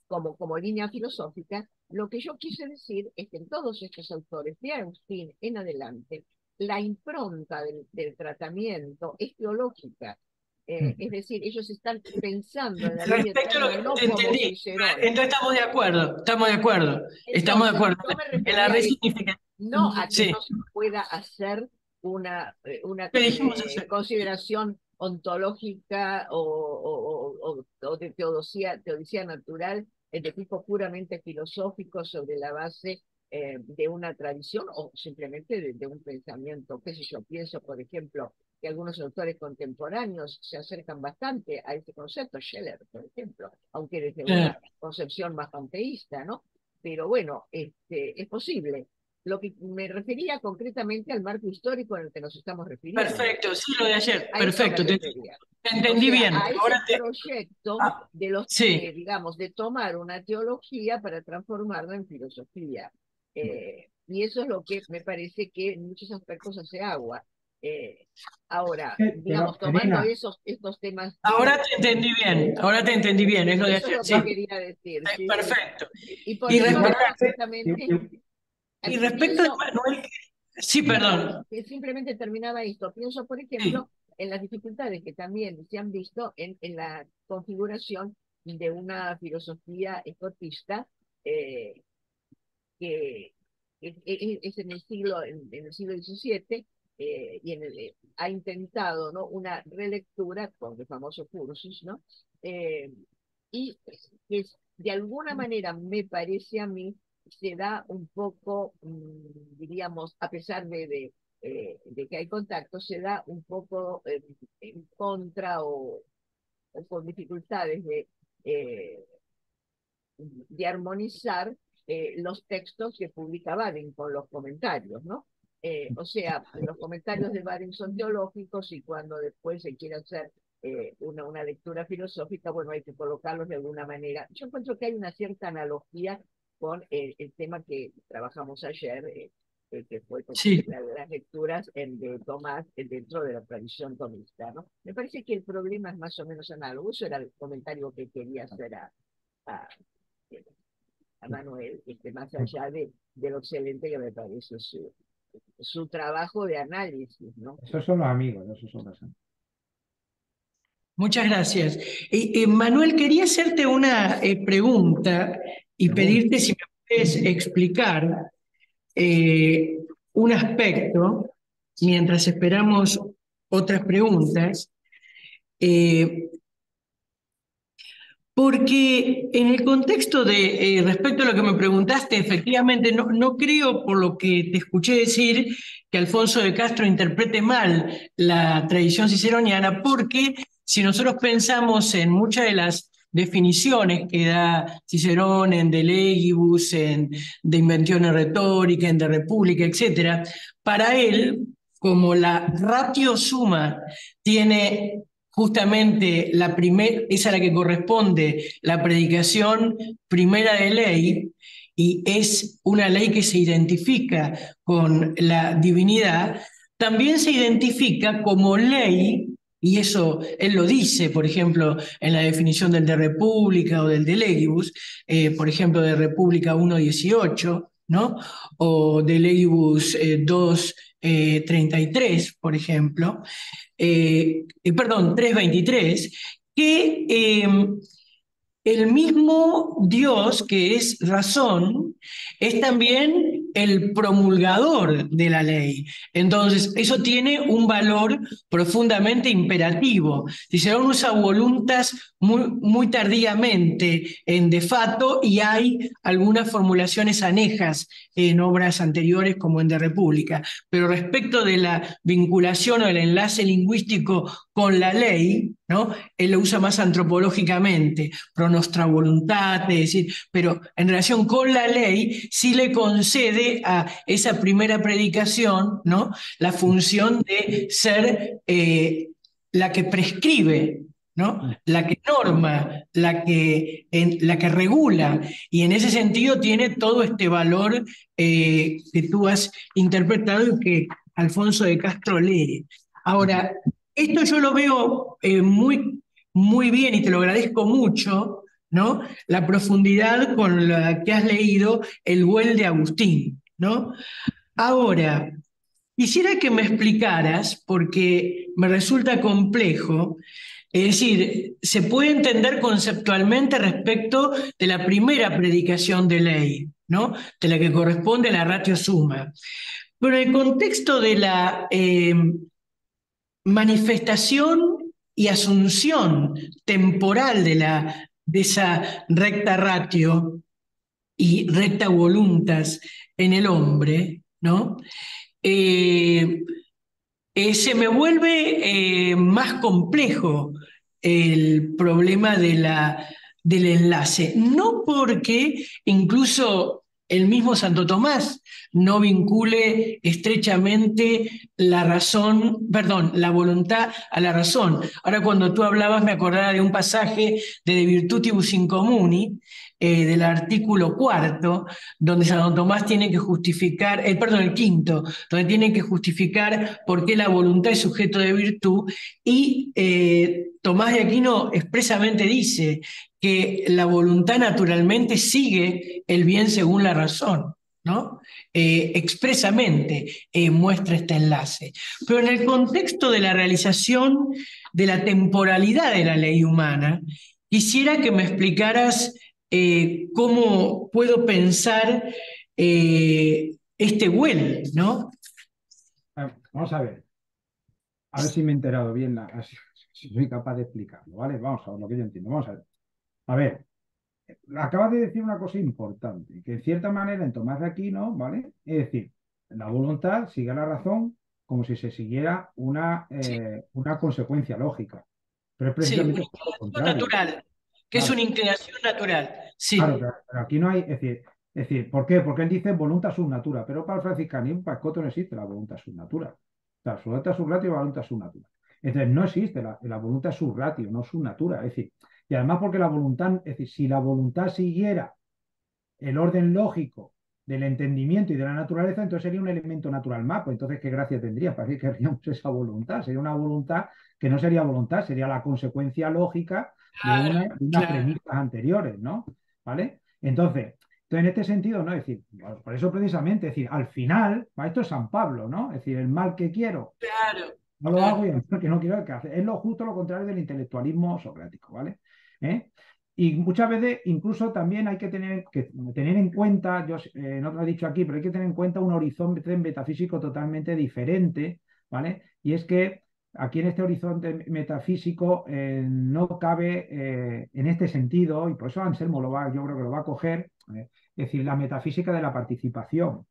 como línea filosófica. Lo que yo quise decir es que en todos estos autores, de Agustín en adelante, la impronta del tratamiento es teológica. Es decir, ellos están pensando en la ley Respecto a lo eterna que no te como entendí, Cicerón. entonces estamos de acuerdo, estamos de acuerdo, estamos de Entonces, acuerdo. yo me En la refería a eso, resignificación. no a que Sí, no se pueda hacer una ¿qué dijimos ayer? consideración ontológica o de teodicea natural de tipo puramente filosófico sobre la base de una tradición o simplemente de un pensamiento. Qué sé yo, pienso, por ejemplo, que algunos autores contemporáneos se acercan bastante a este concepto, Scheller, por ejemplo, aunque desde una concepción más panteísta, ¿no? Pero bueno, es posible. Lo que me refería concretamente al marco histórico en el que nos estamos refiriendo. Perfecto, sí, lo de ayer, A eso me perfecto, te refería. entendí O sea, bien. a ese Ahora proyecto sí, digamos, de tomar una teología para transformarla en filosofía. Y eso es lo que me parece que en muchos aspectos hace agua. Ahora, Pero, digamos, tomando Elena, estos temas, ahora dígame, te entendí bien, ahora te entendí bien, es lo de eso es ayer, lo sí, que quería decir, sí, sí. perfecto. Y por Y eso respecto, hablaba justamente, y respecto de pienso, Manuel, sí, perdón, que simplemente terminaba esto. Pienso, por sí, ejemplo, en las dificultades que también se han visto en la configuración de una filosofía escotista eh, que es en el siglo XVII y ha intentado, ¿no?, una relectura con el famoso cursus, ¿no? Eh, y que de alguna manera me parece a mí se da un poco, diríamos, a pesar de que hay contacto, se da un poco en contra o con dificultades eh, de armonizar los textos que publica Baden con los comentarios, ¿no? O sea, los comentarios de Baden son teológicos y cuando después se quiere hacer una lectura filosófica, bueno, hay que colocarlos de alguna manera. Yo encuentro que hay una cierta analogía con el tema que trabajamos ayer, que fue sí. las lecturas de Tomás dentro de la tradición tomista, ¿no? Me parece que el problema es más o menos análogo. Eso era el comentario que quería hacer a, a Manuel, más allá de lo excelente que me parece su trabajo de análisis, ¿no? esos son los amigos, esos son los amigos. Muchas gracias. Manuel, quería hacerte una pregunta y Seguro. pedirte si me puedes explicar eh, un aspecto mientras esperamos otras preguntas. Eh, Porque en el contexto de, respecto a lo que me preguntaste, efectivamente no creo, por lo que te escuché decir, que Alfonso de Castro interprete mal la tradición ciceroniana, porque si nosotros pensamos en muchas de las definiciones que da Cicerón en De Legibus, en De Inventione Rhetorica, en De República, etc., para él, como la ratio summa tiene justamente es a la que corresponde la predicación primera de ley, y es una ley que se identifica con la divinidad, también se identifica como ley, y eso él lo dice, por ejemplo, en la definición del de República o del de Legibus, por ejemplo, de República 1.18, ¿no? O de Legibus 2.33, por ejemplo, perdón, 3.23, que el mismo Dios, que es razón, es también el promulgador de la ley. Entonces, eso tiene un valor profundamente imperativo. Cicerón usa voluntas muy tardíamente en De Fato, y hay algunas formulaciones anejas en obras anteriores como en De República. Pero respecto de la vinculación o el enlace lingüístico con la ley, ¿no?, él lo usa más antropológicamente, pro nostra voluntad, es decir, pero en relación con la ley sí le concede a esa primera predicación, ¿no?, la función de ser la que prescribe, ¿no?, la que norma, la que regula, y en ese sentido tiene todo este valor que tú has interpretado y que Alfonso de Castro lee. Ahora, esto yo lo veo muy bien y te lo agradezco mucho, ¿no?, la profundidad con la que has leído el Güell de Agustín, ¿no? Ahora, quisiera que me explicaras, porque me resulta complejo, es decir, se puede entender conceptualmente respecto de la primera predicación de ley, ¿no?, de la que corresponde a la ratio summa. Pero en el contexto de la manifestación y asunción temporal de esa recta ratio y recta voluntas en el hombre, ¿no? Eh, Se me vuelve más complejo el problema del enlace, no porque incluso el mismo Santo Tomás no vincule estrechamente la razón, perdón, la voluntad a la razón. Ahora cuando tú hablabas me acordaba de un pasaje de Virtutibus in Communi, del artículo cuarto, donde Santo Tomás tiene que justificar, perdón, el quinto, donde tiene que justificar por qué la voluntad es sujeto de virtud, y Tomás de Aquino expresamente dice que la voluntad naturalmente sigue el bien según la razón, ¿no? Expresamente muestra este enlace. Pero en el contexto de la realización de la temporalidad de la ley humana, quisiera que me explicaras cómo puedo pensar este Well, ¿no? Vamos a ver si me he enterado bien, si soy capaz de explicarlo, ¿vale? Vamos a ver lo que yo entiendo. Vamos a ver. A ver, acabas de decir una cosa importante, que en cierta manera en Tomás de Aquino, ¿vale? Es decir, la voluntad sigue la razón como si se siguiera una consecuencia lógica, pero es Sí, una precisamente lo inclinación contrario. natural, que es una Claro, inclinación natural. claro, Sí, pero aquí no hay, es decir, ¿por qué? Porque él dice voluntad sub natura, pero para el franciscanismo, para Escoto no existe la voluntad sub natura. O sea, su voluntad sub ratio y voluntad sub natura. Entonces, no existe la voluntad sub ratio, no sub natura. Es decir, y además porque la voluntad, es decir, si la voluntad siguiera el orden lógico del entendimiento y de la naturaleza, entonces sería un elemento natural más. Pues entonces, ¿qué gracia tendría? ¿Para qué querríamos esa voluntad? Sería una voluntad que no sería voluntad, sería la consecuencia lógica claro, de unas claro. premisas anteriores, ¿no? ¿Vale? Entonces, en este sentido, ¿no? Es decir, por eso precisamente, es decir, al final, para esto es San Pablo, ¿no? Es decir, el mal que quiero, Claro, no lo hago y claro. el mal que no quiero, que hace. Es lo justo lo contrario del intelectualismo socrático, ¿vale? ¿Eh? Y muchas veces incluso también hay que tener en cuenta, yo no te lo he dicho aquí, pero hay que tener en cuenta un horizonte metafísico totalmente diferente, ¿vale? Y es que aquí en este horizonte metafísico no cabe en este sentido, y por eso Anselmo yo creo que lo va a coger, es decir, la metafísica de la participación.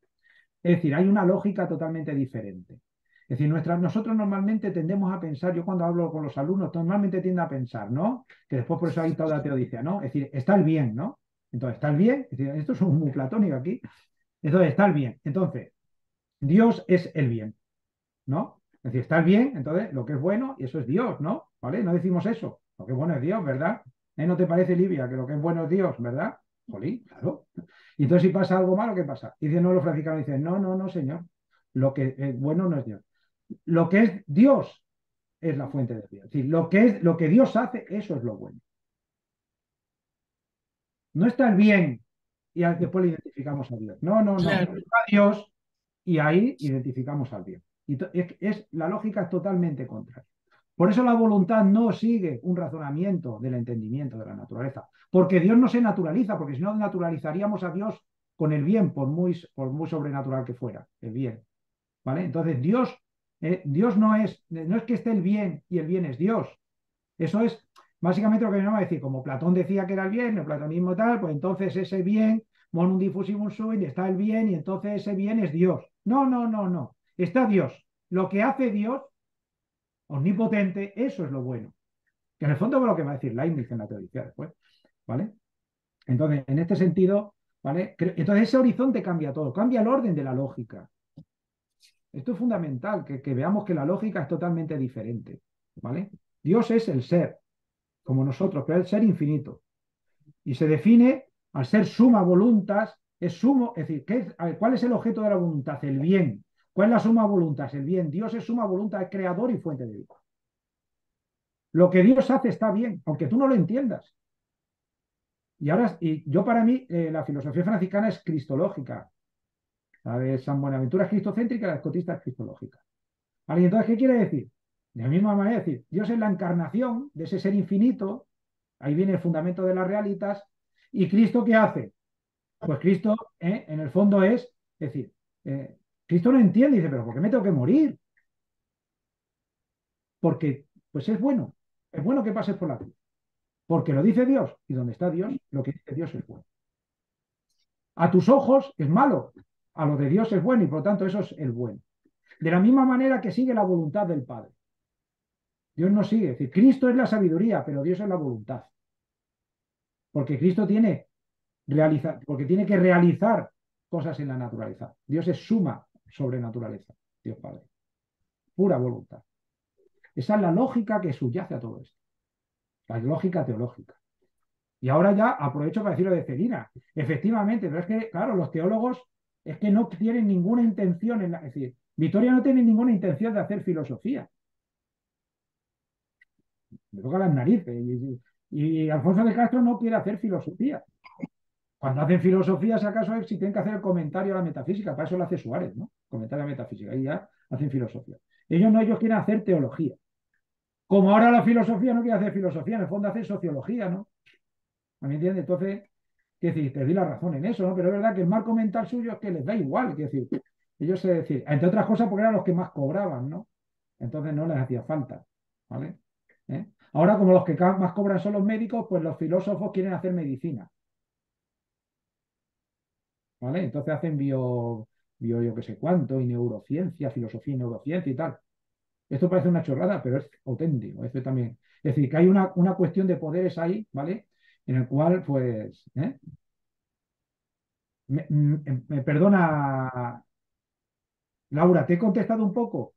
Es decir, hay una lógica totalmente diferente. Es decir, nosotros normalmente tendemos a pensar, yo cuando hablo con los alumnos, normalmente tiendo a pensar, ¿no? Que después por eso hay toda la teodicia, ¿no? Es decir, está el bien, ¿no? Entonces, está el bien, es decir, esto es muy platónico aquí. Entonces, está el bien. Entonces, Dios es el bien, ¿no? Es decir, está el bien, entonces lo que es bueno, y eso es Dios, ¿no? ¿Vale? No decimos eso. Lo que es bueno es Dios, ¿verdad? ¿No te parece, Livia, que lo que es bueno es Dios, ¿verdad? Jolín, claro. Y entonces, si pasa algo malo, ¿qué pasa? Dicen, no, los franciscanos dicen, no, no, no, señor. Lo que es bueno no es Dios. Lo que es Dios es la fuente de Dios. Es decir, lo que Dios hace, eso es lo bueno. No está el bien y después le identificamos a Dios. No, no, no. Claro. Está Dios y ahí identificamos al bien. La lógica es totalmente contraria. Por eso la voluntad no sigue un razonamiento del entendimiento de la naturaleza, porque Dios no se naturaliza, porque si no naturalizaríamos a Dios con el bien, por muy sobrenatural que fuera, el bien. ¿Vale? Entonces Dios no es que esté el bien y el bien es Dios. Eso es básicamente lo que venimos a decir. Como Platón decía que era el bien, el platonismo tal, pues entonces ese bien, monum diffusivum sum, está el bien y entonces ese bien es Dios. No, no, no, no. Está Dios. Lo que hace Dios, omnipotente, eso es lo bueno. Que en el fondo es lo que va a decir Leibniz en la teoría después. ¿Vale? Entonces, en este sentido, ¿vale? Entonces ese horizonte cambia todo, cambia el orden de la lógica. Esto es fundamental, que veamos que la lógica es totalmente diferente. ¿Vale? Dios es el ser, como nosotros, pero es el ser infinito. Y se define al ser suma voluntas, es sumo, es decir, ¿cuál es el objeto de la voluntad? El bien. ¿Cuál es la suma voluntas? El bien. Dios es suma voluntad, es creador y fuente de vida. Lo que Dios hace está bien, aunque tú no lo entiendas. Y yo para mí, la filosofía franciscana es cristológica. La de San Buenaventura es cristocéntrica, la escotista es cristológica. ¿Vale? Y entonces, ¿qué quiere decir? De la misma manera, es decir, Dios es la encarnación de ese ser infinito, ahí viene el fundamento de las realitas, y Cristo, ¿qué hace? Pues Cristo, en el fondo es decir, Cristo no entiende, y dice, pero ¿por qué me tengo que morir? Porque, pues es bueno. Es bueno que pases por la cruz, porque lo dice Dios, y donde está Dios, lo que dice Dios es bueno. A tus ojos es malo, a lo de Dios es bueno, y por lo tanto eso es el bueno. De la misma manera que sigue la voluntad del Padre. Dios no sigue, es decir, Cristo es la sabiduría, pero Dios es la voluntad. Porque Cristo porque tiene que realizar cosas en la naturaleza. Dios es suma sobrenaturaleza, Dios Padre. Pura voluntad. Esa es la lógica que subyace a todo esto. La lógica teológica. Y ahora ya aprovecho para decirlo de Celina. Efectivamente, pero es que, claro, los teólogos es que no tienen ninguna intención es decir, Vittoria no tiene ninguna intención de hacer filosofía. Me toca las narices. Y Alfonso de Castro no quiere hacer filosofía. Cuando hacen filosofía, si acaso es si tienen que hacer el comentario a la metafísica, para eso lo hace Suárez, ¿no? Comentario a la metafísica, y ya hacen filosofía. Ellos no, ellos quieren hacer teología. Como ahora la filosofía no quiere hacer filosofía, en el fondo hace sociología, ¿no? ¿Me entiendes? Entonces, qué decir, te doy la razón en eso, ¿no? Pero es verdad que el marco mental suyo es que les da igual, es decir, ellos, es decir, entre otras cosas porque eran los que más cobraban, ¿no? Entonces no les hacía falta, ¿vale? Ahora, como los que más cobran son los médicos, pues los filósofos quieren hacer medicina, ¿vale? Entonces hacen bio yo qué sé cuánto, y neurociencia, filosofía y neurociencia y tal. Esto parece una chorrada, pero es auténtico. Esto también. Es decir, que hay una cuestión de poderes ahí, ¿vale? En el cual, pues, me perdona, Laura, ¿te he contestado un poco?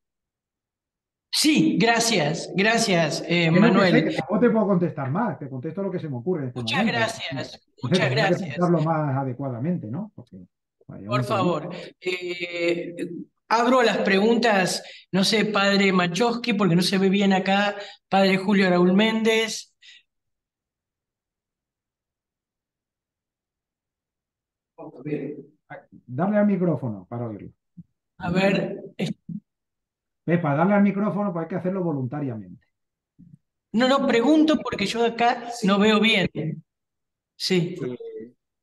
Sí, gracias, Es lo que sé, que Manuel. tampoco te puedo contestar más, te contesto lo que se me ocurre en este Muchas momento. gracias, Entonces muchas tendría que gracias. pensarlo más adecuadamente, ¿no? Porque vaya Por un poquito. favor, abro las preguntas, no sé, padre Machowski, porque no se ve bien acá, padre Julio Raúl Méndez. Darle al micrófono para oírlo. A ver, Para darle al micrófono, pues hay que hacerlo voluntariamente. no pregunto porque yo acá no veo bien. Sí,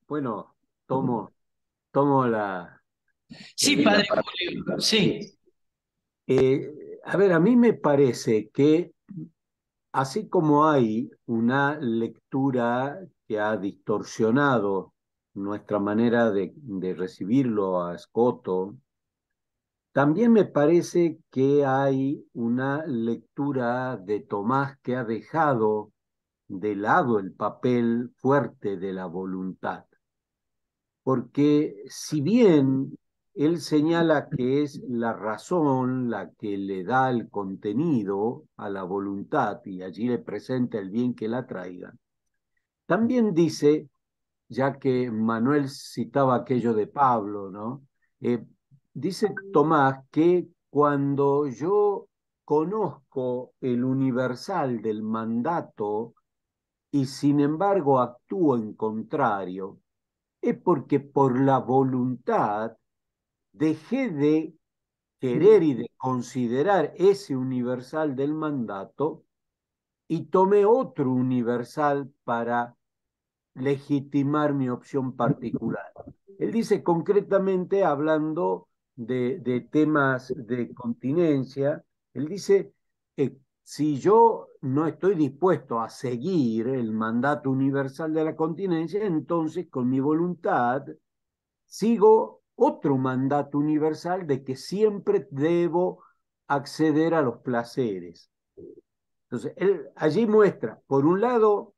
Bueno, tomo sí, la padre palabra. Julio, sí. A ver, a mí me parece que así como hay una lectura que ha distorsionado nuestra manera de recibirlo a Scotto, también me parece que hay una lectura de Tomás que ha dejado de lado el papel fuerte de la voluntad. Porque si bien él señala que es la razón la que le da el contenido a la voluntad y allí le presenta el bien que la traiga, también dice, ya que Manuel citaba aquello de Pablo, ¿no? Dice Tomás que cuando yo conozco el universal del mandato y sin embargo actúo en contrario, es porque por la voluntad dejé de querer y de considerar ese universal del mandato y tomé otro universal para legitimar mi opción particular. Él dice concretamente, hablando de temas de continencia, él dice, si yo no estoy dispuesto a seguir el mandato universal de la continencia, entonces con mi voluntad sigo otro mandato universal de que siempre debo acceder a los placeres. Entonces, él allí muestra, por un lado,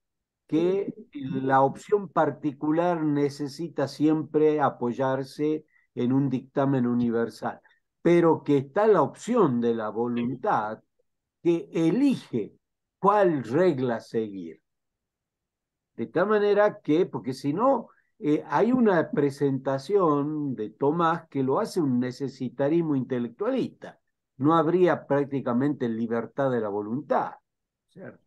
que la opción particular necesita siempre apoyarse en un dictamen universal, pero que está la opción de la voluntad que elige cuál regla seguir. De tal manera que, porque si no, hay una presentación de Tomás que lo hace un necesitarismo intelectualista. No habría prácticamente libertad de la voluntad, ¿cierto?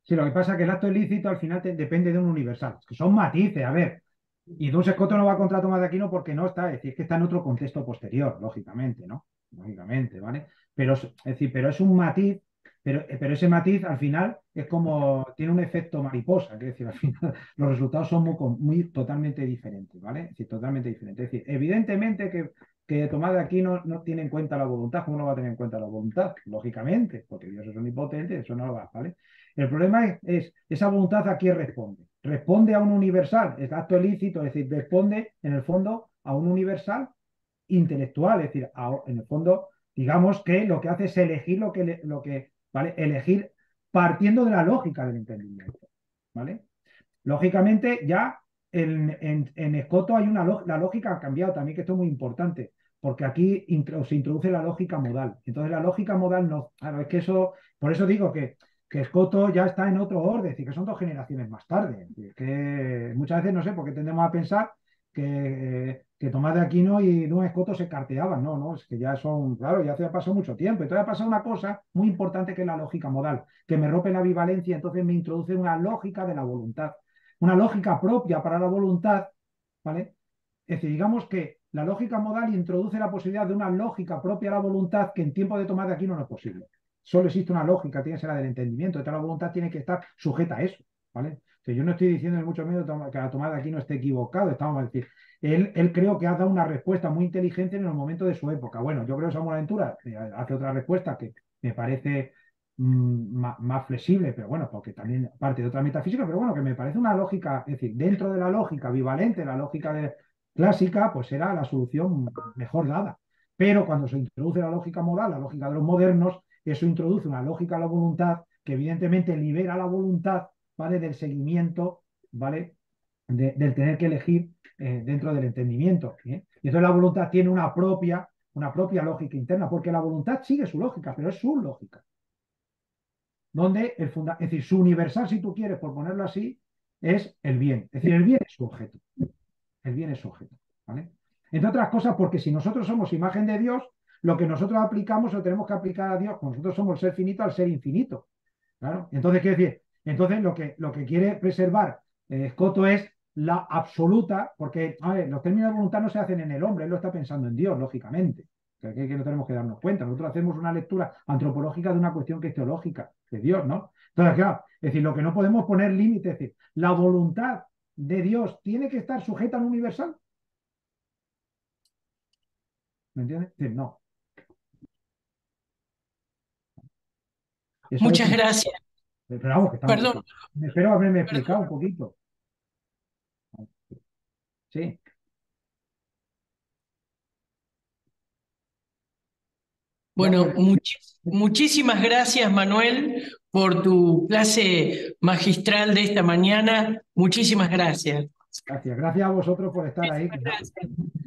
Sí, lo que pasa es que el acto ilícito al final depende de un universal, que son matices, a ver. Y Duns Scoto no va contra Tomás de Aquino porque no está, es decir, es que está en otro contexto posterior, lógicamente, ¿no? Lógicamente, ¿vale? Pero es un matiz, pero ese matiz al final es como, tiene un efecto mariposa, es decir, al final los resultados son muy totalmente diferentes, ¿vale? Es decir, totalmente diferentes. Es decir, evidentemente que Tomás de Aquino no tiene en cuenta la voluntad. ¿Cómo no va a tener en cuenta la voluntad? Lógicamente, porque Dios es omnipotente, eso no lo va, ¿vale? El problema es esa voluntad a quién responde. Responde a un universal, es acto ilícito, es decir, responde en el fondo a un universal intelectual, es decir, en el fondo, digamos que lo que hace es elegir ¿vale? Elegir partiendo de la lógica del entendimiento, ¿vale? Lógicamente, ya en Escoto hay la lógica ha cambiado también, que esto es muy importante, porque aquí se introduce la lógica modal. Entonces, la lógica modal no. Claro, es que eso, por eso digo que Escoto ya está en otro orden, es decir, que son 2 generaciones más tarde. Es decir, que muchas veces no sé por qué tendemos a pensar que Tomás de Aquino y Duns Escoto se carteaban. No, no, es que ya son, claro, ya se ha pasado mucho tiempo. Entonces ha pasado una cosa muy importante que es la lógica modal, que me rompe la bivalencia, entonces me introduce una lógica de la voluntad, una lógica propia para la voluntad, ¿vale? Es decir, digamos que la lógica modal introduce la posibilidad de una lógica propia a la voluntad que en tiempo de Tomás de Aquino no es posible. Solo existe una lógica, tiene que ser la del entendimiento, entonces la voluntad tiene que estar sujeta a eso, ¿vale? O sea, yo no estoy diciendo ni mucho menos que la Tomás de Aquino esté equivocado, estamos a decir, él creo que ha dado una respuesta muy inteligente en el momento de su época. Bueno, yo creo que Samuel Aventura hace otra respuesta que me parece más flexible, pero bueno, porque también parte de otra metafísica, pero bueno, que me parece una lógica, es decir, dentro de la lógica bivalente, la lógica clásica, pues era la solución mejor dada. Pero cuando se introduce la lógica modal, la lógica de los modernos, eso introduce una lógica a la voluntad que evidentemente libera la voluntad, ¿vale? Del seguimiento, ¿vale? Del tener que elegir dentro del entendimiento. ¿Eh? Y entonces la voluntad tiene una propia lógica interna, porque la voluntad sigue su lógica, pero es su lógica donde es decir, su universal, si tú quieres, por ponerlo así, es el bien. Es decir, el bien es su objeto. El bien es su objeto. ¿Vale? Entre otras cosas, porque si nosotros somos imagen de Dios, lo que nosotros aplicamos lo tenemos que aplicar a Dios. Como nosotros somos el ser finito al ser infinito. ¿Claro? Entonces, ¿qué decir? Entonces, lo que quiere preservar Scotto es la absoluta, porque, a ver, los términos de voluntad no se hacen en el hombre, él lo está pensando en Dios, lógicamente. Que no tenemos que darnos cuenta. Nosotros hacemos una lectura antropológica de una cuestión que es teológica, de Dios, ¿no? Entonces, claro, es decir, lo que no podemos poner límite, es decir, la voluntad de Dios tiene que estar sujeta al universal. ¿Me entiendes? Es decir, no. Eso Muchas es. gracias. Pero vamos, que estamos. Perdón, Espero haberme explicado perdón. un poquito. Sí. Ya, Bueno, pues. muchísimas gracias, Manuel, por tu clase magistral de esta mañana. Muchísimas gracias. Gracias. Gracias a vosotros por estar ahí. Gracias.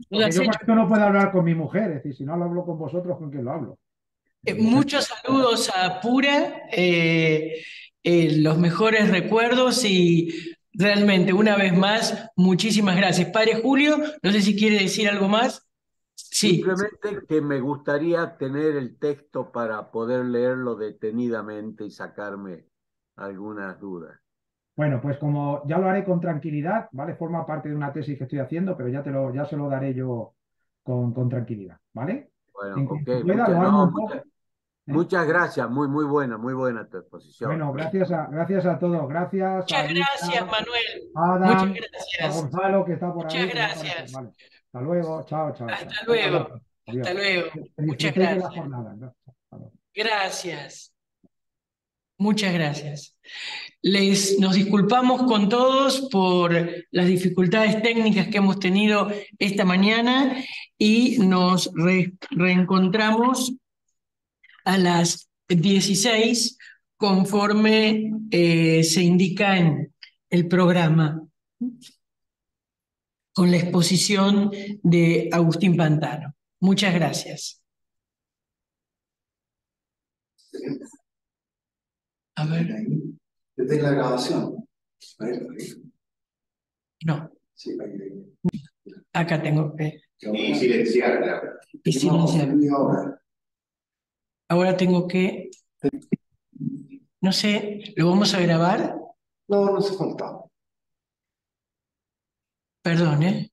Lo Porque has yo con hecho. esto no puedo hablar con mi mujer. Es decir, si no lo hablo con vosotros, ¿con quién lo hablo? Mi mujer. Muchos saludos a Pura, los mejores recuerdos y realmente, una vez más, muchísimas gracias. Padre Julio, no sé si quiere decir algo más. Sí. Simplemente que me gustaría tener el texto para poder leerlo detenidamente y sacarme algunas dudas. Bueno, pues como ya lo haré con tranquilidad, ¿vale? Forma parte de una tesis que estoy haciendo, pero ya se lo daré yo con tranquilidad, ¿vale? Bueno, En ok, cuanto pueda, lo armo no, un poco. ¿Eh? muchas gracias, muy buena tu exposición. Bueno, gracias a todos. Gracias a Muchas gracias, Alicia, Manuel. a Muchas Adam, a gracias. Gonzalo, que está por Muchas ahí, que no aparece. gracias. Vale. Hasta luego. Chao, chao, chao. Hasta Hasta luego. luego. Adiós. Hasta luego. Que Muchas disfrutéis de la gracias. jornada. ¿No? Hasta luego. Gracias. Muchas gracias. Nos disculpamos con todos por las dificultades técnicas que hemos tenido esta mañana y nos reencontramos a las 16 conforme se indica en el programa con la exposición de Agustín Pantano. Muchas gracias. A ver. Desde la grabación. No. Sí, Acá tengo que. y silenciar. Y silenciar. Ahora. Ahora tengo que. No sé, ¿lo vamos a grabar? No, no se falta. Perdón, ¿eh?